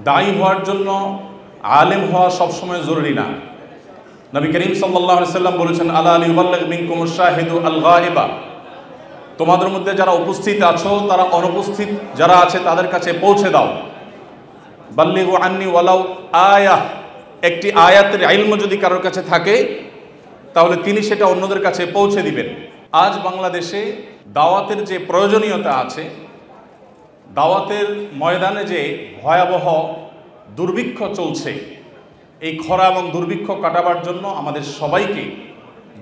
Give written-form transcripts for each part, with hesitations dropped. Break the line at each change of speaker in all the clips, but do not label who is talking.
দায়ী হওয়ার জন্য আলেম হওয়া সবসময় জরুরি না। নবী করিম সাল্লাল্লাহু আলাইহি সাল্লাম বলেছেন, আলা লিউবাল্লিগ মিনকুমুশ শাহিদু আল গায়বা, তোমাদের মধ্যে যারা উপস্থিত আছো তারা অনুপস্থিত যারা আছে তাদের কাছে পৌঁছে দাও। বাল্লিগু আন্নি ওয়ালাউ আয়াহ, একটি আয়াতের ইলম যদি কারোর কাছে থাকে তাহলে তিনি সেটা অন্যদের কাছে পৌঁছে দিবেন। আজ বাংলাদেশে দাওয়াতের যে প্রয়োজনীয়তা আছে, দাওয়াতের ময়দানে যে ভয়াবহ দুর্ভিক্ষ চলছে, এই খরা এবং দুর্ভিক্ষ কাটাবার জন্য আমাদের সবাইকে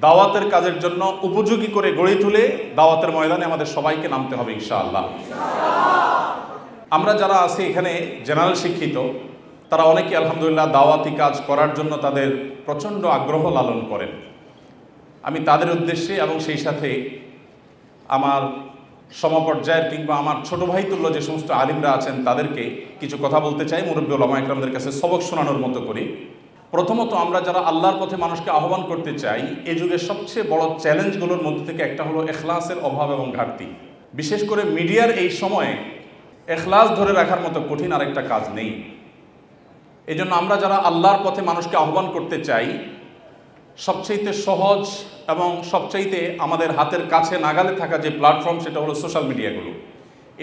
দাওয়াতের কাজের জন্য উপযোগী করে গড়ে তুলে দাওয়াতের ময়দানে আমাদের সবাইকে নামতে হবে ইনশাআল্লাহ। আমরা যারা আছি এখানে জেনারেল শিক্ষিত, তারা অনেকে আলহামদুলিল্লাহ দাওয়াতি কাজ করার জন্য তাদের প্রচণ্ড আগ্রহ লালন করেন। আমি তাদের উদ্দেশ্যে এবং সেই সাথে আমার সমপর্যায়ের কিংবা আমার ছোট ভাই তুল্য যে সমস্ত আলিমরা আছেন তাদেরকে কিছু কথা বলতে চাই, মুরব্বী উলামা ইকরামদের কাছে সবক শোনানোর মতো করি। প্রথমত, আমরা যারা আল্লাহর পথে মানুষকে আহ্বান করতে চাই, এই যুগের সবচেয়ে বড় চ্যালেঞ্জগুলোর মধ্যে থেকে একটা হলো এখলাসের অভাব এবং ঘাটতি। বিশেষ করে মিডিয়ার এই সময়ে এখলাস ধরে রাখার মতো কঠিন আরেকটা কাজ নেই। এই জন্য আমরা যারা আল্লাহর পথে মানুষকে আহ্বান করতে চাই, সবচাইতে সহজ এবং সবচাইতে আমাদের হাতের কাছে নাগালে থাকা যে প্ল্যাটফর্ম সেটা হলো সোশ্যাল মিডিয়াগুলো।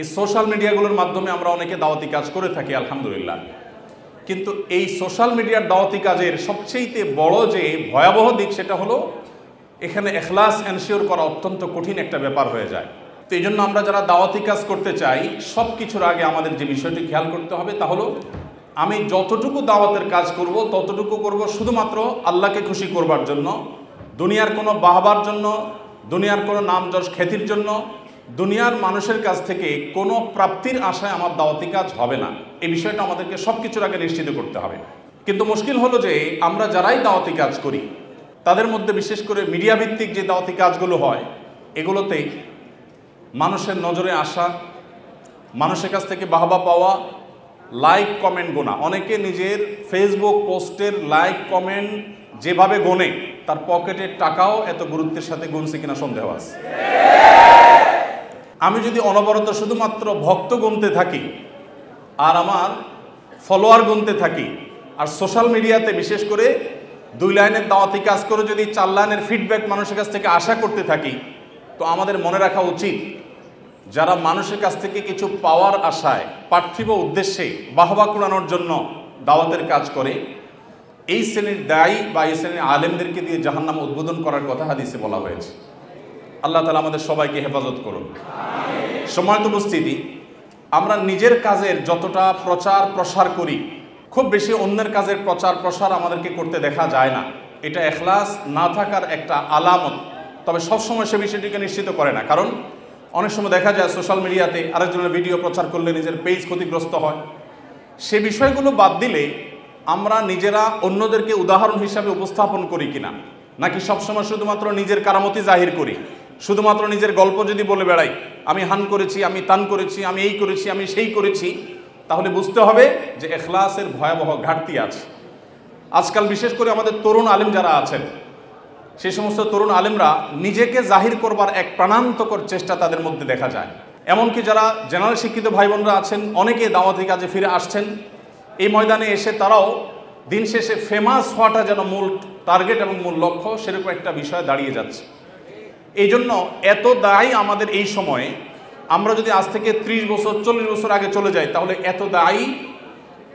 এই সোশ্যাল মিডিয়াগুলোর মাধ্যমে আমরা অনেকে দাওয়াতি কাজ করে থাকি আলহামদুলিল্লাহ। কিন্তু এই সোশ্যাল মিডিয়ার দাওয়াতি কাজের সবচাইতে বড় যে ভয়াবহ দিক সেটা হলো এখানে এখলাস এনশিওর করা অত্যন্ত কঠিন একটা ব্যাপার হয়ে যায়। তো এই জন্য আমরা যারা দাওয়াতি কাজ করতে চাই, সব কিছুর আগে আমাদের যে বিষয়টি খেয়াল করতে হবে তা হলো, আমি যতটুকু দাওয়াতের কাজ করব ততটুকু করব শুধুমাত্র আল্লাহকে খুশি করবার জন্য, দুনিয়ার কোনো বাহবার জন্য, দুনিয়ার কোনো নাম যশ খ্যাতির জন্য, দুনিয়ার মানুষের কাছ থেকে কোনো প্রাপ্তির আশায় আমার দাওয়াতি কাজ হবে না। এই বিষয়টা আমাদেরকে সব কিছুর আগে নিশ্চিত করতে হবে। কিন্তু মুশকিল হলো যে আমরা যারাই দাওয়াতি কাজ করি তাদের মধ্যে বিশেষ করে মিডিয়া ভিত্তিক যে দাওয়াতি কাজগুলো হয়, এগুলোতে মানুষের নজরে আসা, মানুষের কাছ থেকে বাহবা পাওয়া, লাইক কমেন্ট গোনা, অনেকে নিজের ফেসবুক পোস্টের লাইক কমেন্ট যেভাবে গোনে তার পকেটের টাকাও এত গুরুত্বের সাথে গুনছে কিনা সন্দেহ আছে। আমি যদি অনবরত শুধুমাত্র ভক্ত গুনতে থাকি আর আমার ফলোয়ার গুনতে থাকি, আর সোশ্যাল মিডিয়াতে বিশেষ করে 2 লাইনের দাওয়াতি কাজ করে যদি 4 লাইনের ফিডব্যাক মানুষের কাছ থেকে আশা করতে থাকি, তো আমাদের মনে রাখা উচিত যারা মানুষের কাছ থেকে কিছু পাওয়ার আশায় পার্থিব উদ্দেশ্যে বাহবা কুড়ানোর জন্য দাওয়াতের কাজ করে, এই শ্রেণীর দায়ী বা এই শ্রেণীর আলেমদেরকে দিয়ে জাহান্নাম উদ্বোধন করার কথা হাদিসে বলা হয়েছে। আল্লাহ তাআলা আমাদের সবাইকে হেফাজত করুন। সম্মানিত উপস্থিতি, আমরা নিজের কাজের যতটা প্রচার প্রসার করি, খুব বেশি অন্যের কাজের প্রচার প্রসার আমাদেরকে করতে দেখা যায় না। এটা এখলাস না থাকার একটা আলামত। তবে সবসময় সে বিষয়টিকে নিশ্চিত করে না, কারণ অনেক সময় দেখা যায় সোশ্যাল মিডিয়াতে আরেকজনের ভিডিও প্রচার করলে নিজের পেজ ক্ষতিগ্রস্ত হয়। সে বিষয়গুলো বাদ দিলে আমরা নিজেরা অন্যদেরকে উদাহরণ হিসাবে উপস্থাপন করি কিনা, নাকি সবসময় শুধুমাত্র নিজের কারামতি জাহির করি, শুধুমাত্র নিজের গল্প যদি বলে বেড়াই, আমি হান করেছি, আমি তান করেছি, আমি এই করেছি, আমি সেই করেছি, তাহলে বুঝতে হবে যে এখলাসের ভয়াবহ ঘাটতি আছে। আজকাল বিশেষ করে আমাদের তরুণ আলেম যারা আছেন, সেই সমস্ত তরুণ আলেমরা নিজেকে জাহির করবার এক প্রাণান্তকর চেষ্টা তাদের মধ্যে দেখা যায়। এমনকি যারা জেনারেল শিক্ষিত ভাই বোনরা আছেন, অনেকে দাওয়াতি কাজে ফিরে আসছেন, এই ময়দানে এসে তারাও দিন শেষে ফেমাস হওয়াটা যেন মূল টার্গেট এবং মূল লক্ষ্য, সেরকম একটা বিষয় দাঁড়িয়ে যাচ্ছে। এই জন্য এত দায়ী আমাদের এই সময়ে, আমরা যদি আজ থেকে 30 বছর 40 বছর আগে চলে যাই, তাহলে এত দায়ী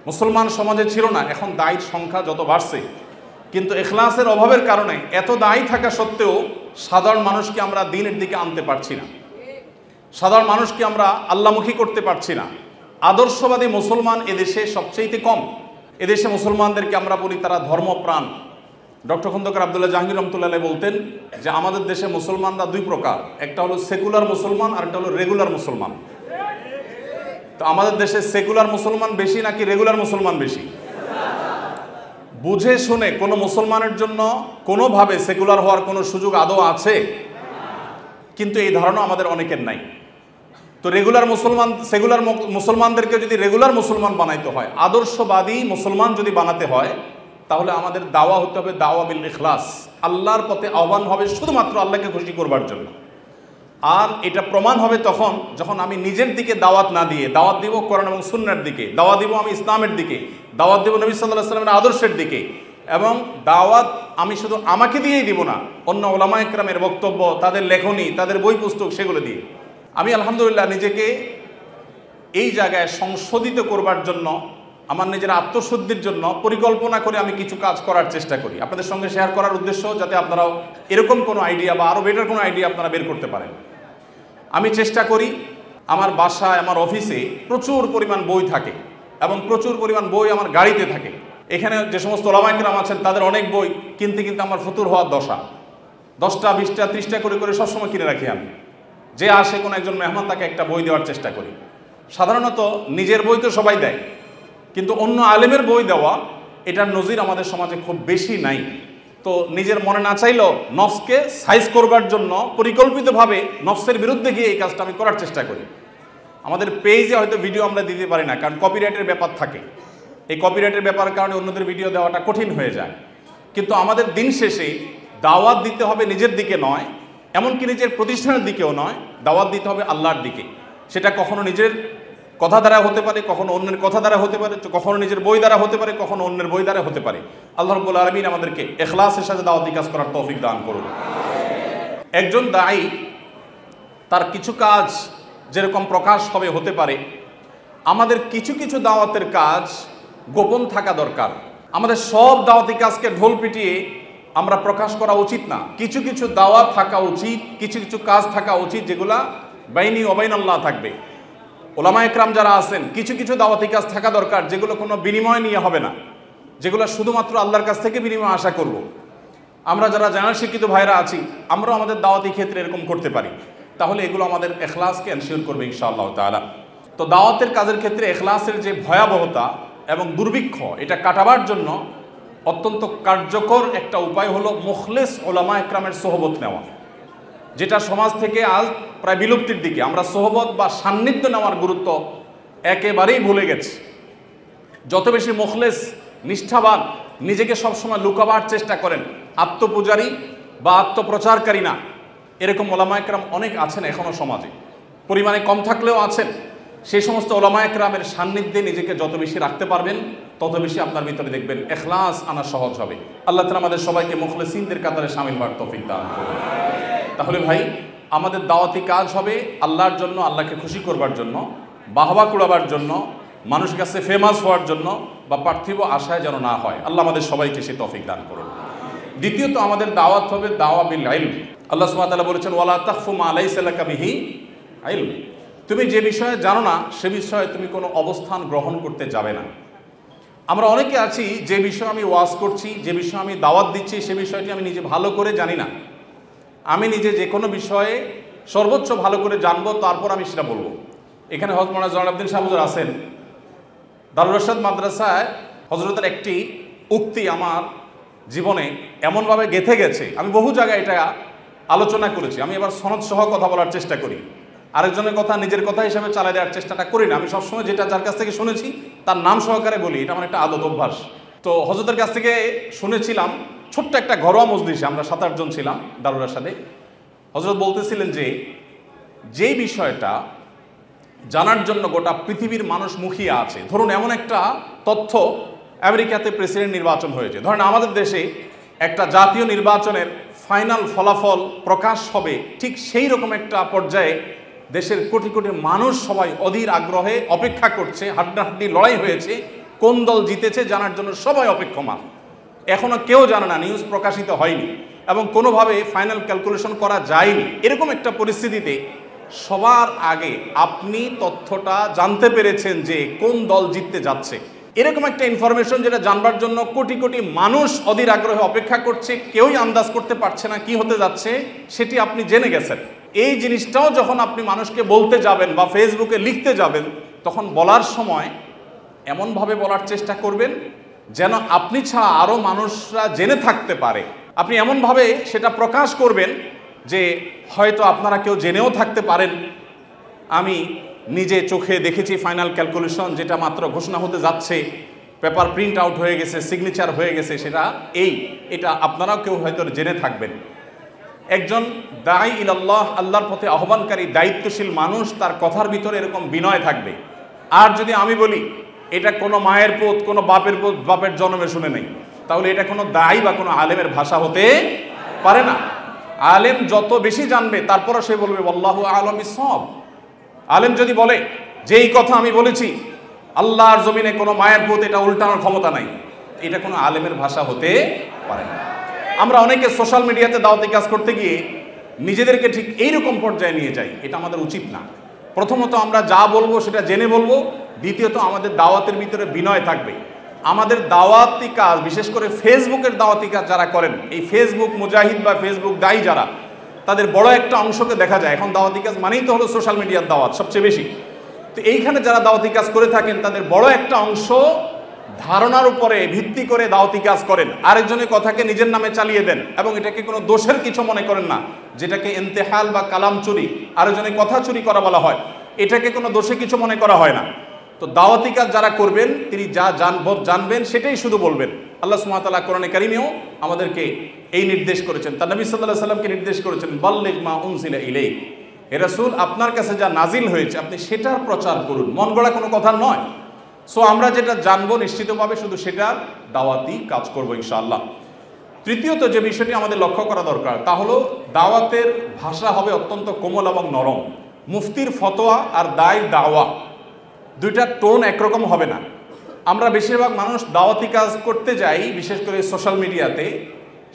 মুসলমান সমাজে ছিল না। এখন দায়ীর সংখ্যা যত বাড়ছে, কিন্তু এখলাসের অভাবের কারণে এত দায়ী থাকা সত্ত্বেও সাধারণ মানুষকে আমরা দ্বীনের দিকে আনতে পারছি না, সাধারণ মানুষকে আমরা আল্লাহমুখী করতে পারছি না। আদর্শবাদী মুসলমান এদেশে সবচেয়ে কম। এদেশে মুসলমানদেরকে আমরা বলি তারা ধর্মপ্রাণ। ডক্টর খন্দকার আব্দুল্লাহ জাহাঙ্গীর রহমতুল্লাহ বলতেন যে আমাদের দেশে মুসলমানরা 2 প্রকার, একটা হলো সেকুলার মুসলমান আর একটা হলো রেগুলার মুসলমান। তো আমাদের দেশে সেকুলার মুসলমান বেশি নাকি রেগুলার মুসলমান বেশি? বুঝে শুনে কোনো মুসলমানের জন্য কোনোভাবে সেকুলার হওয়ার কোনো সুযোগ আদৌ আছে? কিন্তু এই ধারণা আমাদের অনেকের নাই। তো রেগুলার মুসলমান, সেকুলার মুসলমানদেরকে যদি রেগুলার মুসলমান বানাইতে হয়, আদর্শবাদী মুসলমান যদি বানাতে হয়, তাহলে আমাদের দাওয়া হতে হবে দাওয়া বিল ইখলাস। আল্লাহর পথে আহ্বান হবে শুধুমাত্র আল্লাহকে খুশি করবার জন্য। আর এটা প্রমাণ হবে তখন যখন আমি নিজের দিকে দাওয়াত না দিয়ে দাওয়াত দিব কোরআন এবং সুন্নাহর দিকে, দাওয়াত দিব আমি ইসলামের দিকে, দাওয়াত দিব নবী সাল্লাল্লাহু আলাইহি ওয়াসাল্লামের আদর্শের দিকে, এবং দাওয়াত আমি শুধু আমাকে দিয়েই দিব না, অন্য ওলামা একরামের বক্তব্য, তাদের লেখনী, তাদের বই পুস্তক, সেগুলো দিয়ে। আমি আলহামদুলিল্লাহ নিজেকে এই জায়গায় সংশোধিত করবার জন্য, আমার নিজের আত্মশুদ্ধির জন্য পরিকল্পনা করে আমি কিছু কাজ করার চেষ্টা করি, আপনাদের সঙ্গে শেয়ার করার উদ্দেশ্য যাতে আপনারাও এরকম কোনো আইডিয়া বা আরও বেটার কোনো আইডিয়া আপনারা বের করতে পারেন। আমি চেষ্টা করি, আমার বাসায়, আমার অফিসে প্রচুর পরিমাণ বই থাকে এবং প্রচুর পরিমাণ বই আমার গাড়িতে থাকে। এখানে যে সমস্ত ওলামা একরাম আছেন তাদের অনেক বই কিনতে কিনতে আমার ফতুর হওয়ার দশা, 10টা 20টা 30টা করে সবসময় কিনে রাখি আমি। যে আসে কোনো একজন মেহমান তাকে একটা বই দেওয়ার চেষ্টা করি। সাধারণত নিজের বই তো সবাই দেয়, কিন্তু অন্য আলেমের বই দেওয়া এটার নজির আমাদের সমাজে খুব বেশি নাই। তো নিজের মনে না চাইলেও নফসকে সাইজ করবার জন্য পরিকল্পিতভাবে নফসের বিরুদ্ধে গিয়ে এই কাজটা আমি করার চেষ্টা করি। আমাদের পেজে হয়তো ভিডিও আমরা দিতে পারি না, কারণ কপিরাইটের ব্যাপার থাকে। এই কপিরাইটের ব্যাপারের কারণে অন্যদের ভিডিও দেওয়াটা কঠিন হয়ে যায়। কিন্তু আমাদের দিন শেষে দাওয়াত দিতে হবে নিজের দিকে নয়, এমনকি নিজের প্রতিষ্ঠানের দিকেও নয়, দাওয়াত দিতে হবে আল্লাহর দিকে। সেটা কখনো নিজের কথা দ্বারা হতে পারে, কখনো অন্যের কথা দ্বারা হতে পারে, কখনো নিজের বই দ্বারা হতে পারে, কখনো অন্যের বই দ্বারা হতে পারে। আল্লাহ রাব্বুল আলামিন আমাদেরকে ইখলাসের সাথে দাওয়াতি কাজ করার তৌফিক দান করুন। একজন দায়ী তার কিছু কাজ যেরকম প্রকাশ হবে হতে পারে, আমাদের কিছু কিছু দাওয়াতের কাজ গোপন থাকা দরকার। আমাদের সব দাওয়াতি কাজকে ঢোল পিটিয়ে আমরা প্রকাশ করা উচিত না। কিছু কিছু দাওয়াত থাকা উচিত, কিছু কিছু কাজ থাকা উচিত যেগুলা বাইনি ওয়াবাইন আল্লাহ থাকবে। ওলামা একরাম যারা আছেন, কিছু কিছু দাওয়াতি কাজ থাকা দরকার যেগুলো কোনো বিনিময় নিয়ে হবে না, যেগুলো শুধুমাত্র আল্লাহর কাছ থেকে বিনিময় আশা করব। আমরা যারা জানার শিক্ষিত ভাইরা আছি, আমরাও আমাদের দাওয়াতি ক্ষেত্রে এরকম করতে পারি। তাহলে এগুলো আমাদের এখলাসকে এনশিওর করবে ইনশাআল্লাহ তাআলা। তো দাওয়াতের কাজের ক্ষেত্রে এখলাসের যে ভয়াবহতা এবং দুর্ভিক্ষ, এটা কাটাবার জন্য অত্যন্ত কার্যকর একটা উপায় হলো মুখলেস ওলামা একরামের সোহবত নেওয়া, যেটা সমাজ থেকে আজ প্রায় বিলুপ্তির দিকে। আমরা সোহবত বা সান্নিধ্য নেওয়ার গুরুত্ব একেবারেই ভুলে গেছি। যত বেশি মুখলেস, নিষ্ঠাবান, নিজেকে সবসময় লুকাবার চেষ্টা করেন, আত্মপূজারী বা আত্মপ্রচারকারী না, এরকম ওলামা একরাম অনেক আছেন এখনও সমাজে, পরিমাণে কম থাকলেও আছেন। সেই সমস্ত ওলামা একরামের সান্নিধ্যে নিজেকে যত বেশি রাখতে পারবেন, তত বেশি আপনার ভিতরে দেখবেন ইখলাস আনা সহজ হবে। আল্লাহ তাআলা আমাদের সবাইকে মুখলিসিনদের কাতারে শামিল হওয়ার তৌফিক দান করুন। তাহলে ভাই, আমাদের দাওয়াতি কাজ হবে আল্লাহর জন্য, আল্লাহকে খুশি করবার জন্য, বাহবা কুড়াবার জন্য, মানুষের কাছে ফেমাস হওয়ার জন্য বা পার্থিব আশায় যেন না হয়। আল্লাহ আমাদের সবাইকে সে তৌফিক দান করুন। দ্বিতীয়ত, আমাদের দাওয়াত হবে দাওয়া বিল ইলম। আল্লাহ সুবহানাহু ওয়া তাআলা বলেছেন, ওয়ালা তাখফু মা লাইসা লাকা বিহি ইলম। তুমি যে বিষয়ে জানো না সে বিষয়ে তুমি কোনো অবস্থান গ্রহণ করতে যাবে না। আমরা অনেকে আছি, যে বিষয়ে আমি ওয়াজ করছি, যে বিষয়ে আমি দাওয়াত দিচ্ছি, সে বিষয়টি আমি নিজে ভালো করে জানি না। আমি নিজে যে কোনো বিষয়ে সর্বোচ্চ ভালো করে জানবো, তারপর আমি সেটা বলবো। এখানে হযরত মাওলানা জয়নুদ্দিন শাহ হুজুর আছেন। দারুল রশাদ মাদ্রাসায় হযরতের একটি উক্তি আমার জীবনে এমনভাবে গেঁথে গেছে, আমি বহু জায়গায় এটা আলোচনা করেছি। আমি এবার সনদ সহ কথা বলার চেষ্টা করি, আরেকজনের কথা নিজের কথা হিসাবে চালিয়ে দেওয়ার চেষ্টাটা করি না। আমি সবসময় যেটা যার কাছ থেকে শুনেছি তার নাম সহকারে বলি, এটা আমার একটা আদত অভ্যাস। তো হযরতের কাছ থেকে শুনেছিলাম, ছোট্ট একটা ঘরোয়া মজলিসে আমরা 7-8 জন ছিলাম দারুল রশাদে। হযরত বলতেছিলেন যে, যেই বিষয়টা জানার জন্য গোটা পৃথিবীর মানুষ মুখিয়ে আছে, ধরুন এমন একটা তথ্য, আমেরিকাতে প্রেসিডেন্ট নির্বাচন হয়েছে, ধরেন আমাদের দেশে একটা জাতীয় নির্বাচনের ফাইনাল ফলাফল প্রকাশ হবে, ঠিক সেই রকম একটা পর্যায়ে দেশের কোটি কোটি মানুষ সবাই অধীর আগ্রহে অপেক্ষা করছে, হাড্ডাহাড্ডি লড়াই হয়েছে, কোন দল জিতেছে জানার জন্য সবাই অপেক্ষমান। এখনো কেউ জানে না, নিউজ প্রকাশিত হয়নি এবং কোনোভাবে ফাইনাল ক্যালকুলেশন করা যায়নি। এরকম একটা পরিস্থিতিতে সবার আগে আপনি তথ্যটা জানতে পেরেছেন যে কোন দল জিততে যাচ্ছে, এরকম একটা ইনফরমেশন যেটা জানবার জন্য কোটি কোটি মানুষ অধীর আগ্রহে অপেক্ষা করছে, কেউই আন্দাজ করতে পারছে না কি হতে যাচ্ছে, সেটি আপনি জেনে গেছেন। এই জিনিসটাও যখন আপনি মানুষকে বলতে যাবেন বা ফেসবুকে লিখতে যাবেন, তখন বলার সময় এমনভাবে বলার চেষ্টা করবেন যেন আপনি ছাড়া আরও মানুষরা জেনে থাকতে পারে। আপনি এমনভাবে সেটা প্রকাশ করবেন যে হয়তো আপনারা কেউ জেনেও থাকতে পারেন, আমি নিজে চোখে দেখেছি ফাইনাল ক্যালকুলেশন, যেটা মাত্র ঘোষণা হতে যাচ্ছে, পেপার প্রিন্ট আউট হয়ে গেছে, সিগনেচার হয়ে গেছে, সেটা এটা আপনারাও কেউ হয়তো জেনে থাকবেন। একজন দাঈ ইলাল্লাহ, আল্লাহর পথে আহ্বানকারী দায়িত্বশীল মানুষ, তার কথার ভিতরে এরকম বিনয় থাকবে। আর যদি আমি বলি এটা কোনো মায়ের পুত, কোনো বাপের পুত, বাপের জন্মে শুনে নেই, তাহলে এটা কোনো দাঈ বা কোনো আলেমের ভাষা হতে পারে না। আলেম যত বেশি জানবে তারপরও সে বলবে আল্লাহু আ'লাম বিস-সাওয়াব। আলেম যদি বলে যে এই কথা আমি বলেছি, আল্লাহর জমিনে কোনো মায়ের পুত, এটা উল্টানোর ক্ষমতা নাই, এটা কোনো আলেমের ভাষা হতে পারে না। আমরা অনেকে সোশ্যাল মিডিয়াতে দাওয়াতি কাজ করতে গিয়ে নিজেদেরকে ঠিক এইরকম পর্যায়ে নিয়ে যাই, এটা আমাদের উচিত না। প্রথমত আমরা যা বলবো সেটা জেনে বলবো, দ্বিতীয়ত আমাদের দাওয়াতের ভিতরে বিনয় থাকবে। আমাদের দাওয়াতি কাজ, বিশেষ করে ফেসবুকের দাওয়াতি কাজ যারা করেন, এই ফেসবুক মুজাহিদ বা ফেসবুক দায়ী যারা, তাদের বড় একটা অংশকে দেখা যায় এখন দাওয়াতি কাজ মানেই তো হলো সোশ্যাল মিডিয়ার দাওয়াত সবচেয়ে বেশি। তো এইখানে যারা দাওয়াতি কাজ করে থাকেন তাদের বড় একটা অংশ ধারণার উপরে ভিত্তি করে দাওয়াতি কাজ করেন, আরেকজনের কথাকে নিজের নামে চালিয়ে দেন এবং এটাকে কোনো দোষের কিছু মনে করেন না, যেটাকে ইন্তেহাল বা কালাম চুরি, আরেকজনের কথা চুরি করা বলা হয়, এটাকে কোনো দোষে কিছু মনে করা হয় না। তো দাওয়াতি কাজ যারা করবেন তিনি যা জানবেন সেটাই শুধু বলবেন। আল্লাহ সুবহানাহু ওয়া তাআলা কোরআনে কারিমেও আমাদেরকে এই নির্দেশ করেছেন, তার নবী সাল্লাল্লাহু আলাইহি সাল্লামকে নির্দেশ করেছেন, বাল্লিগ মা উনজিলা ইলাইক, হে রাসূল আপনার কাছে যা নাজিল হয়েছে আপনি সেটার প্রচার করুন, মন গড়া কোনো কথা নয়। সো আমরা যেটা জানবো নিশ্চিতভাবে শুধু সেটার দাওয়াতি কাজ করবো ইনশাআল্লাহ। তৃতীয়ত যে বিষয়টি আমাদের লক্ষ্য করা দরকার তা হলো দাওয়াতের ভাষা হবে অত্যন্ত কোমল এবং নরম। মুফতির ফতোয়া আর দায়ের দাওয়া দুইটা টোন একরকম হবে না। আমরা বেশিরভাগ মানুষ দাওয়াতি কাজ করতে যাই, বিশেষ করে সোশ্যাল মিডিয়াতে,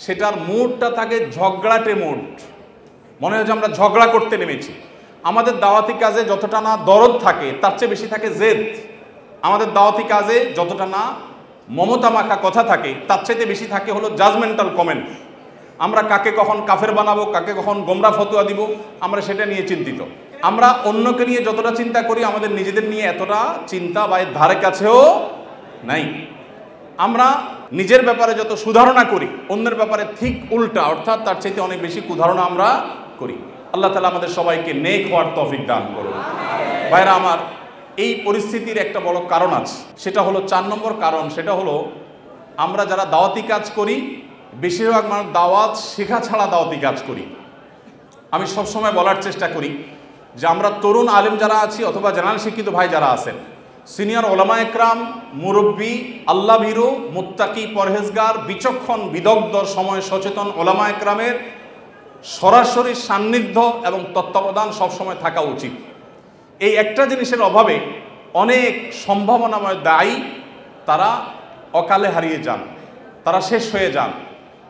সেটার মুডটা থাকে ঝগড়াটে মুড, মনে হয় যে আমরা ঝগড়া করতে নেমেছি। আমাদের দাওয়াতি কাজে যতটা না দরদ থাকে তার চেয়ে বেশি থাকে জেদ। আমাদের দাওয়াতি কাজে যতটা না মমতা মাখা কথা থাকে তার চাইতে বেশি থাকে হলো জাজমেন্টাল কমেন্ট। আমরা কাকে কখন কাফের বানাবো, কাকে কখন গোমরা ফতোয়া দিব, আমরা সেটা নিয়ে চিন্তিত। আমরা অন্যকে নিয়ে যতটা চিন্তা করি আমাদের নিজেদের নিয়ে এতটা চিন্তা বা এর ধারে কাছেও নাই। আমরা নিজের ব্যাপারে যত সুধারণা করি অন্যের ব্যাপারে ঠিক উল্টা, অর্থাৎ তার চাইতে অনেক বেশি কুধারণা আমরা করি। আল্লাহ তাআলা আমাদের সবাইকে নেক হওয়ার তৌফিক দান করুন। ভাইরা আমার, এই পরিস্থিতির একটা বড় কারণ আছে, সেটা হলো 4 নম্বর কারণ, সেটা হলো আমরা যারা দাওয়াতি কাজ করি বেশিরভাগ মানুষ দাওয়াত শেখা ছাড়া দাওয়াতি কাজ করি। আমি সবসময় বলার চেষ্টা করি যে আমরা তরুণ আলেম যারা আছি অথবা জেনারেল শিক্ষিত ভাই যারা আছেন, সিনিয়র ওলামা একরাম, মুরব্বী, আল্লাহ ভীরু, মুত্তাকি, পরহেজগার, বিচক্ষণ, বিদগ্ধ, সময় সচেতন ওলামা একরামের সরাসরি সান্নিধ্য এবং তত্ত্বাবধান সবসময় থাকা উচিত। এই একটা জিনিসের অভাবে অনেক সম্ভাবনাময় দায়ী তারা অকালে হারিয়ে যান, তারা শেষ হয়ে যান।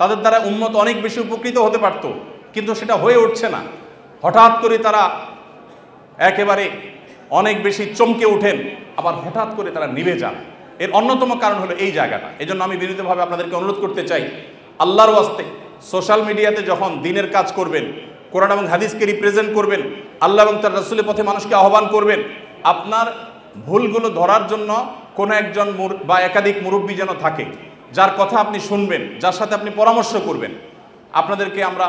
তাদের দ্বারা উম্মত অনেক বেশি উপকৃত হতে পারত, কিন্তু সেটা হয়ে উঠছে না। হঠাৎ করে তারা একেবারে অনেক বেশি চমকে ওঠেন, আবার হঠাৎ করে তারা নিভে যান। এর অন্যতম কারণ হলো এই জায়গাটা। এজন্য আমি বিনীতভাবে আপনাদেরকে অনুরোধ করতে চাই, আল্লাহর ওয়াস্তে সোশ্যাল মিডিয়াতে যখন দিনের কাজ করবেন, কোরআন এবং হাদিসকে রিপ্রেজেন্ট করবেন, আল্লাহ এবং তার রাসূলের পথে মানুষকে আহ্বান করবেন, আপনার ভুলগুলো ধরার জন্য কোনো একজন বা একাধিক মুরব্বী যেন থাকে, যার কথা আপনি শুনবেন, যার সাথে আপনি পরামর্শ করবেন। আপনাদেরকে আমরা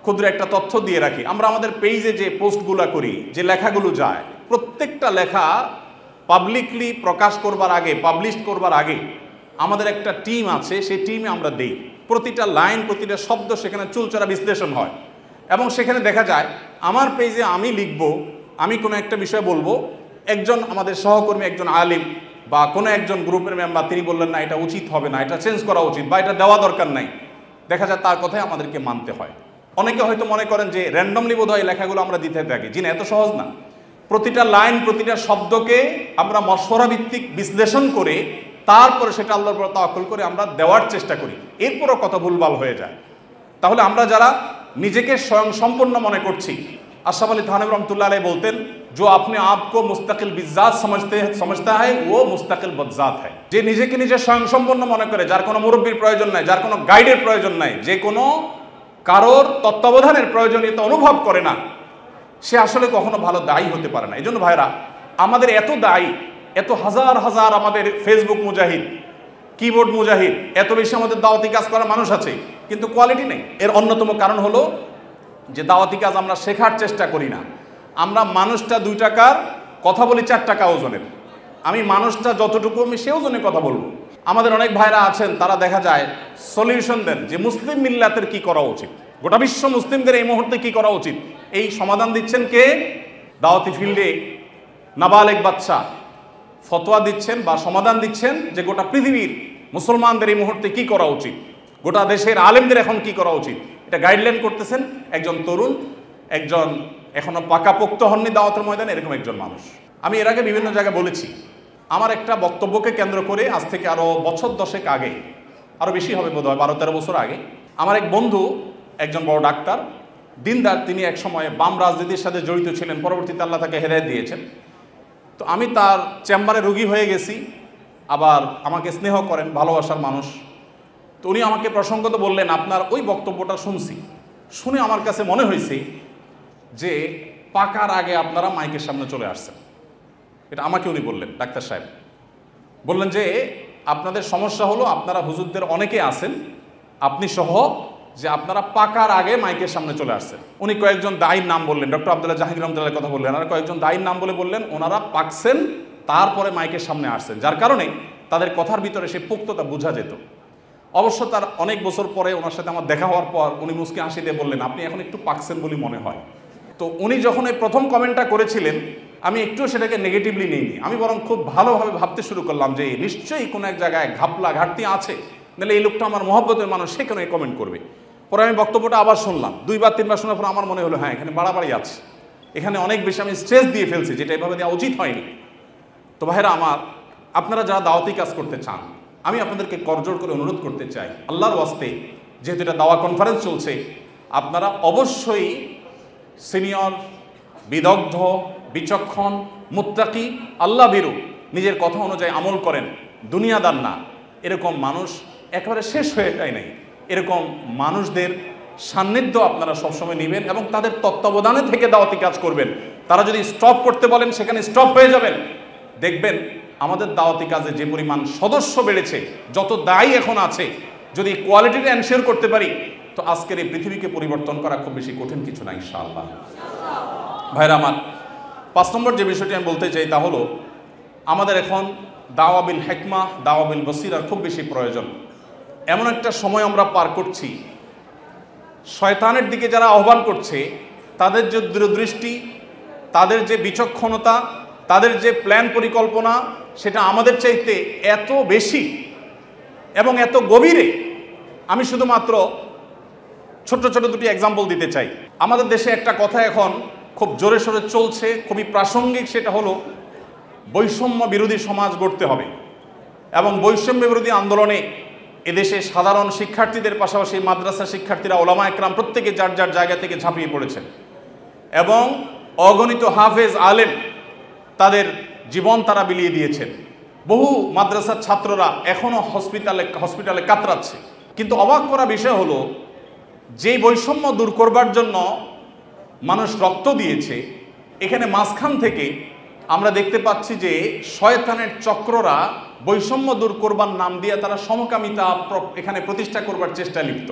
ক্ষুদ্র একটা তথ্য দিয়ে রাখি, আমরা আমাদের পেজে যে পোস্টগুলো করি, যে লেখাগুলো যায়, প্রত্যেকটা লেখা পাবলিকলি প্রকাশ করবার আগে, পাবলিশ করবার আগে আমাদের একটা টিম আছে, সেই টিমে আমরা দেই। প্রতিটা লাইন, প্রতিটা শব্দ সেখানে চুলচেরা বিশ্লেষণ হয় এবং সেখানে দেখা যায় আমার পেজে আমি লিখব, আমি কোনো একটা বিষয় বলবো, একজন আমাদের সহকর্মী, একজন আলিম বা কোনো একজন গ্রুপের মেম্বার তিনি বললেন না এটা উচিত হবে না, এটা চেঞ্জ করা উচিত বা এটা দেওয়া দরকার নাই, দেখা যায় তার কথাই আমাদেরকে মানতে হয়। অনেকে হয়তো মনে করেন যে র্যান্ডমলি বোধহয় এই লেখাগুলো আমরা দিতে থাকি, জি না, এত সহজ না। প্রতিটা লাইন, প্রতিটা শব্দকে আমরা মশওয়ারা ভিত্তিক বিশ্লেষণ করে তারপরে সেটা আল্লাহর উপর তাওয়াক্কুল করে আমরা দেওয়ার চেষ্টা করি, এরপরও কত ভুলভাল হয়ে যায়। তাহলে আমরা যারা নিজেকে স্বয়ং সম্পূর্ণ মনে করছি, আশরাফ আলী থানভী রহমতুল্লাহ আলাইহি বলতেন, जो अपने आप को मुस्तकिल बिज़ात समझता है वो मुस्तकिल बज़ात है। যে নিজেকে নিজে স্বয়ং সম্পূর্ণ মনে করে, যার কোনো মুরব্বীর প্রয়োজন নাই, যার কোনো গাইডের প্রয়োজন নাই, যে কোনো কারোর তত্ত্বাবধানের প্রয়োজনীয়তা অনুভব করে না, সে আসলে কখনো ভালো দায়ী হতে পারে না। এই জন্য ভাইরা, আমাদের এত দায়ী, এত হাজার হাজার আমাদের ফেসবুক মুজাহিদ, কিবোর্ড মুজাহিদ, এত বেশি আমাদের দাওয়াতি কাজ করা মানুষ আছে, কিন্তু কোয়ালিটি নেই। এর অন্যতম কারণ হলো যে দাওয়াতি কাজ আমরা শেখার চেষ্টা করি না। আমরা মানুষটা 2 টাকার কথা বলি 4 টাকা ওজনের। আমি মানুষটা যতটুকু আমি সে ওজনে কথা বলবো। আমাদের অনেক ভাইরা আছেন, তারা দেখা যায় সলিউশন দেন যে মুসলিম মিল্লাতের কি করা উচিত। গোটা বিশ্ব মুসলিমদের এই মুহূর্তে কি করা উচিত, এই সমাধান দিচ্ছেন কে? দাওয়াতি ফিল্ডে নাবালেগ বাচ্চা ফতোয়া দিচ্ছেন বা সমাধান দিচ্ছেন যে গোটা পৃথিবীর মুসলমানদের এই মুহূর্তে কি করা উচিত, গোটা দেশের আলেমদের এখন কি করা উচিত, এটা গাইডলাইন করতেছেন একজন তরুণ, একজন এখনো পাকাপোক্ত হননি দাওয়াতের ময়দানে এরকম একজন মানুষ। আমি এর আগে বিভিন্ন জায়গায় বলেছি, আমার একটা বক্তব্যকে কেন্দ্র করে আজ থেকে আরো বছর 10 আগে, আরো বেশি হবে বোধ হয় 12-13 বছর আগে, আমার এক বন্ধু একজন বড় ডাক্তার দিনদার, তিনি এক সময় বাম রাজনীতির সাথে জড়িত ছিলেন, পরবর্তীতে আল্লাহ তাকে হেদায়েত দিয়েছেন। তো আমি তার চেম্বারে রোগী হয়ে গেছি, আবার আমাকে স্নেহ করেন, ভালোবাসার মানুষ। তো উনি আমাকে প্রসঙ্গত বললেন, আপনার ওই বক্তব্যটা শুনছি, শুনে আমার কাছে মনে হয়েছে যে পাকার আগে আপনারা মাইকের সামনে চলে আসছেন। এটা আমাকে উনি বললেন, ডাক্তার সাহেব বললেন যে আপনাদের সমস্যা হলো আপনারা হুজুরদের অনেকে আছেন, আপনি সহ, যে আপনারা পাকার আগে মাইকের সামনে চলে আসছেন। উনি কয়েকজন দায়ীর নাম বললেন, ডক্টর আব্দুল্লাহ জাহাঙ্গীর রহমতুল্লাহর কথা বললেন, আর কয়েকজন দায়ীর নাম বললেন ওনারা পাকছেন, তারপরে মাইকের সামনে আসছেন, যার কারণে তাদের কথার ভিতরে সেই পোক্ততা বোঝা যেত। অবশ্য তার অনেক বছর পরে ওনার সাথে আমার দেখা হওয়ার পর উনি মুস্কি হাসি দিয়ে বললেন, আপনি এখন একটু পাকছেন বলে মনে হয়। তো উনি যখন এই প্রথম কমেন্টটা করেছিলেন, আমি একটু সেটাকে নেগেটিভলি নিইনি, আমি বরং খুব ভালোভাবে ভাবতে শুরু করলাম যে নিশ্চয়ই কোনো এক জায়গায় ঘাপলা ঘাটতি আছে, নাহলে এই লোকটা আমার মহব্বতের মানুষ, সে কেন এই কমেন্ট করবে। পরে আমি বক্তব্যটা আবার শুনলাম, 2-3 শোনার পর আমার মনে হলো হ্যাঁ এখানে বাড়াবাড়ি আছে, এখানে অনেক বেশি আমি স্ট্রেস দিয়ে ফেলছি, যেটা এভাবে দেওয়া উচিত হয়নি। তো ভাইরা আমার, আপনারা যারা দাওয়াতি কাজ করতে চান, আমি আপনাদেরকে করজোড় করে অনুরোধ করতে চাই, আল্লাহর ওয়াস্তে, যেহেতু এটা দাওয়া কনফারেন্স চলছে, আপনারা অবশ্যই সিনিয়র, বিদগ্ধ, বিচক্ষণ, মুত্তাকি, আল্লাহ ভীরু, নিজের কথা অনুযায়ী আমল করেন, দুনিয়াদার না, এরকম মানুষ একেবারে শেষ হয়ে যায় নাই, এরকম মানুষদের সান্নিধ্য আপনারা সবসময় নেবেন এবং তাদের তত্ত্বাবধানে থেকে দাওয়াতি কাজ করবেন। তারা যদি স্টপ করতে বলেন সেখানে স্টপ হয়ে যাবেন। দেখবেন আমাদের দাওয়াতি কাজে যে পরিমাণ সদস্য বেড়েছে, যত দায়ী এখন আছে, যদি কোয়ালিটিটা এনশিওর করতে পারি, তো আজকের এই পৃথিবীকে পরিবর্তন করা খুব বেশি কঠিন কিছু না ইনশাআল্লাহ। ভাইরা আমার, 5 নম্বর যে বিষয়টি আমি বলতে চাই তা হলো, আমাদের এখন দাওয়া বিল হিকমা, দাওয়া বিল বসিরার খুব বেশি প্রয়োজন। এমন একটা সময় আমরা পার করছি, শয়তানের দিকে যারা আহ্বান করছে, তাদের যে দূরদৃষ্টি, তাদের যে বিচক্ষণতা, তাদের যে প্ল্যান পরিকল্পনা, সেটা আমাদের চাইতে এত বেশি এবং এত গভীরে। আমি শুধুমাত্র ছোট ছোট 2টি এক্সাম্পল দিতে চাই। আমাদের দেশে একটা কথা এখন খুব জোরে সোরে চলছে, খুবই প্রাসঙ্গিক, সেটা হলো বৈষম্য বিরোধী সমাজ গড়তে হবে। এবং বৈষম্য বিরোধী আন্দোলনে এদেশে সাধারণ শিক্ষার্থীদের পাশাপাশি মাদ্রাসা শিক্ষার্থীরা, ওলামা একরাম প্রত্যেকে যার যার জায়গা থেকে ঝাঁপিয়ে পড়েছেন এবং অগণিত হাফেজ আলেম তাদের জীবন তারা বিলিয়ে দিয়েছেন। বহু মাদ্রাসার ছাত্ররা এখনো হসপিটালে কাতরাচ্ছে। কিন্তু অবাক করা বিষয় হলো, যেই বৈষম্য দূর করবার জন্য মানুষ রক্ত দিয়েছে, এখানে মাঝখান থেকে আমরা দেখতে পাচ্ছি যে শয়তানের চক্ররা বৈষম্য দূর করবার নাম দিয়ে তারা সমকামিতা এখানে প্রতিষ্ঠা করবার চেষ্টায় লিপ্ত।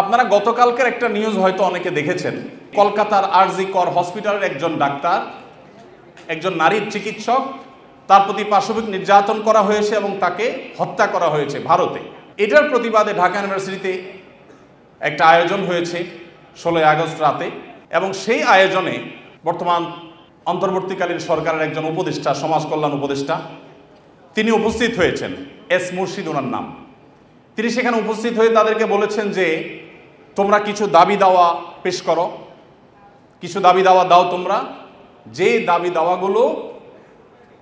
আপনারা গতকালকের একটা নিউজ হয়তো অনেকে দেখেছেন, কলকাতার আরজি কর হসপিটালের একজন ডাক্তার, একজন নারীর চিকিৎসক, তার প্রতি পাশবিক নির্যাতন করা হয়েছে এবং তাকে হত্যা করা হয়েছে ভারতে। এটার প্রতিবাদে ঢাকা ইউনিভার্সিটিতে একটা আয়োজন হয়েছে 16 আগস্ট রাতে, এবং সেই আয়োজনে বর্তমান অন্তর্বর্তীকালীন সরকারের একজন উপদেষ্টা, সমাজ কল্যাণ উপদেষ্টা, তিনি উপস্থিত হয়েছেন, এস মুর্শিদ ওনার নাম। তিনি সেখানে উপস্থিত হয়ে তাদেরকে বলেছেন যে তোমরা কিছু দাবি দাওয়া পেশ করো, কিছু দাবি দাওয়া দাও তোমরা, যে দাবি দাওয়াগুলো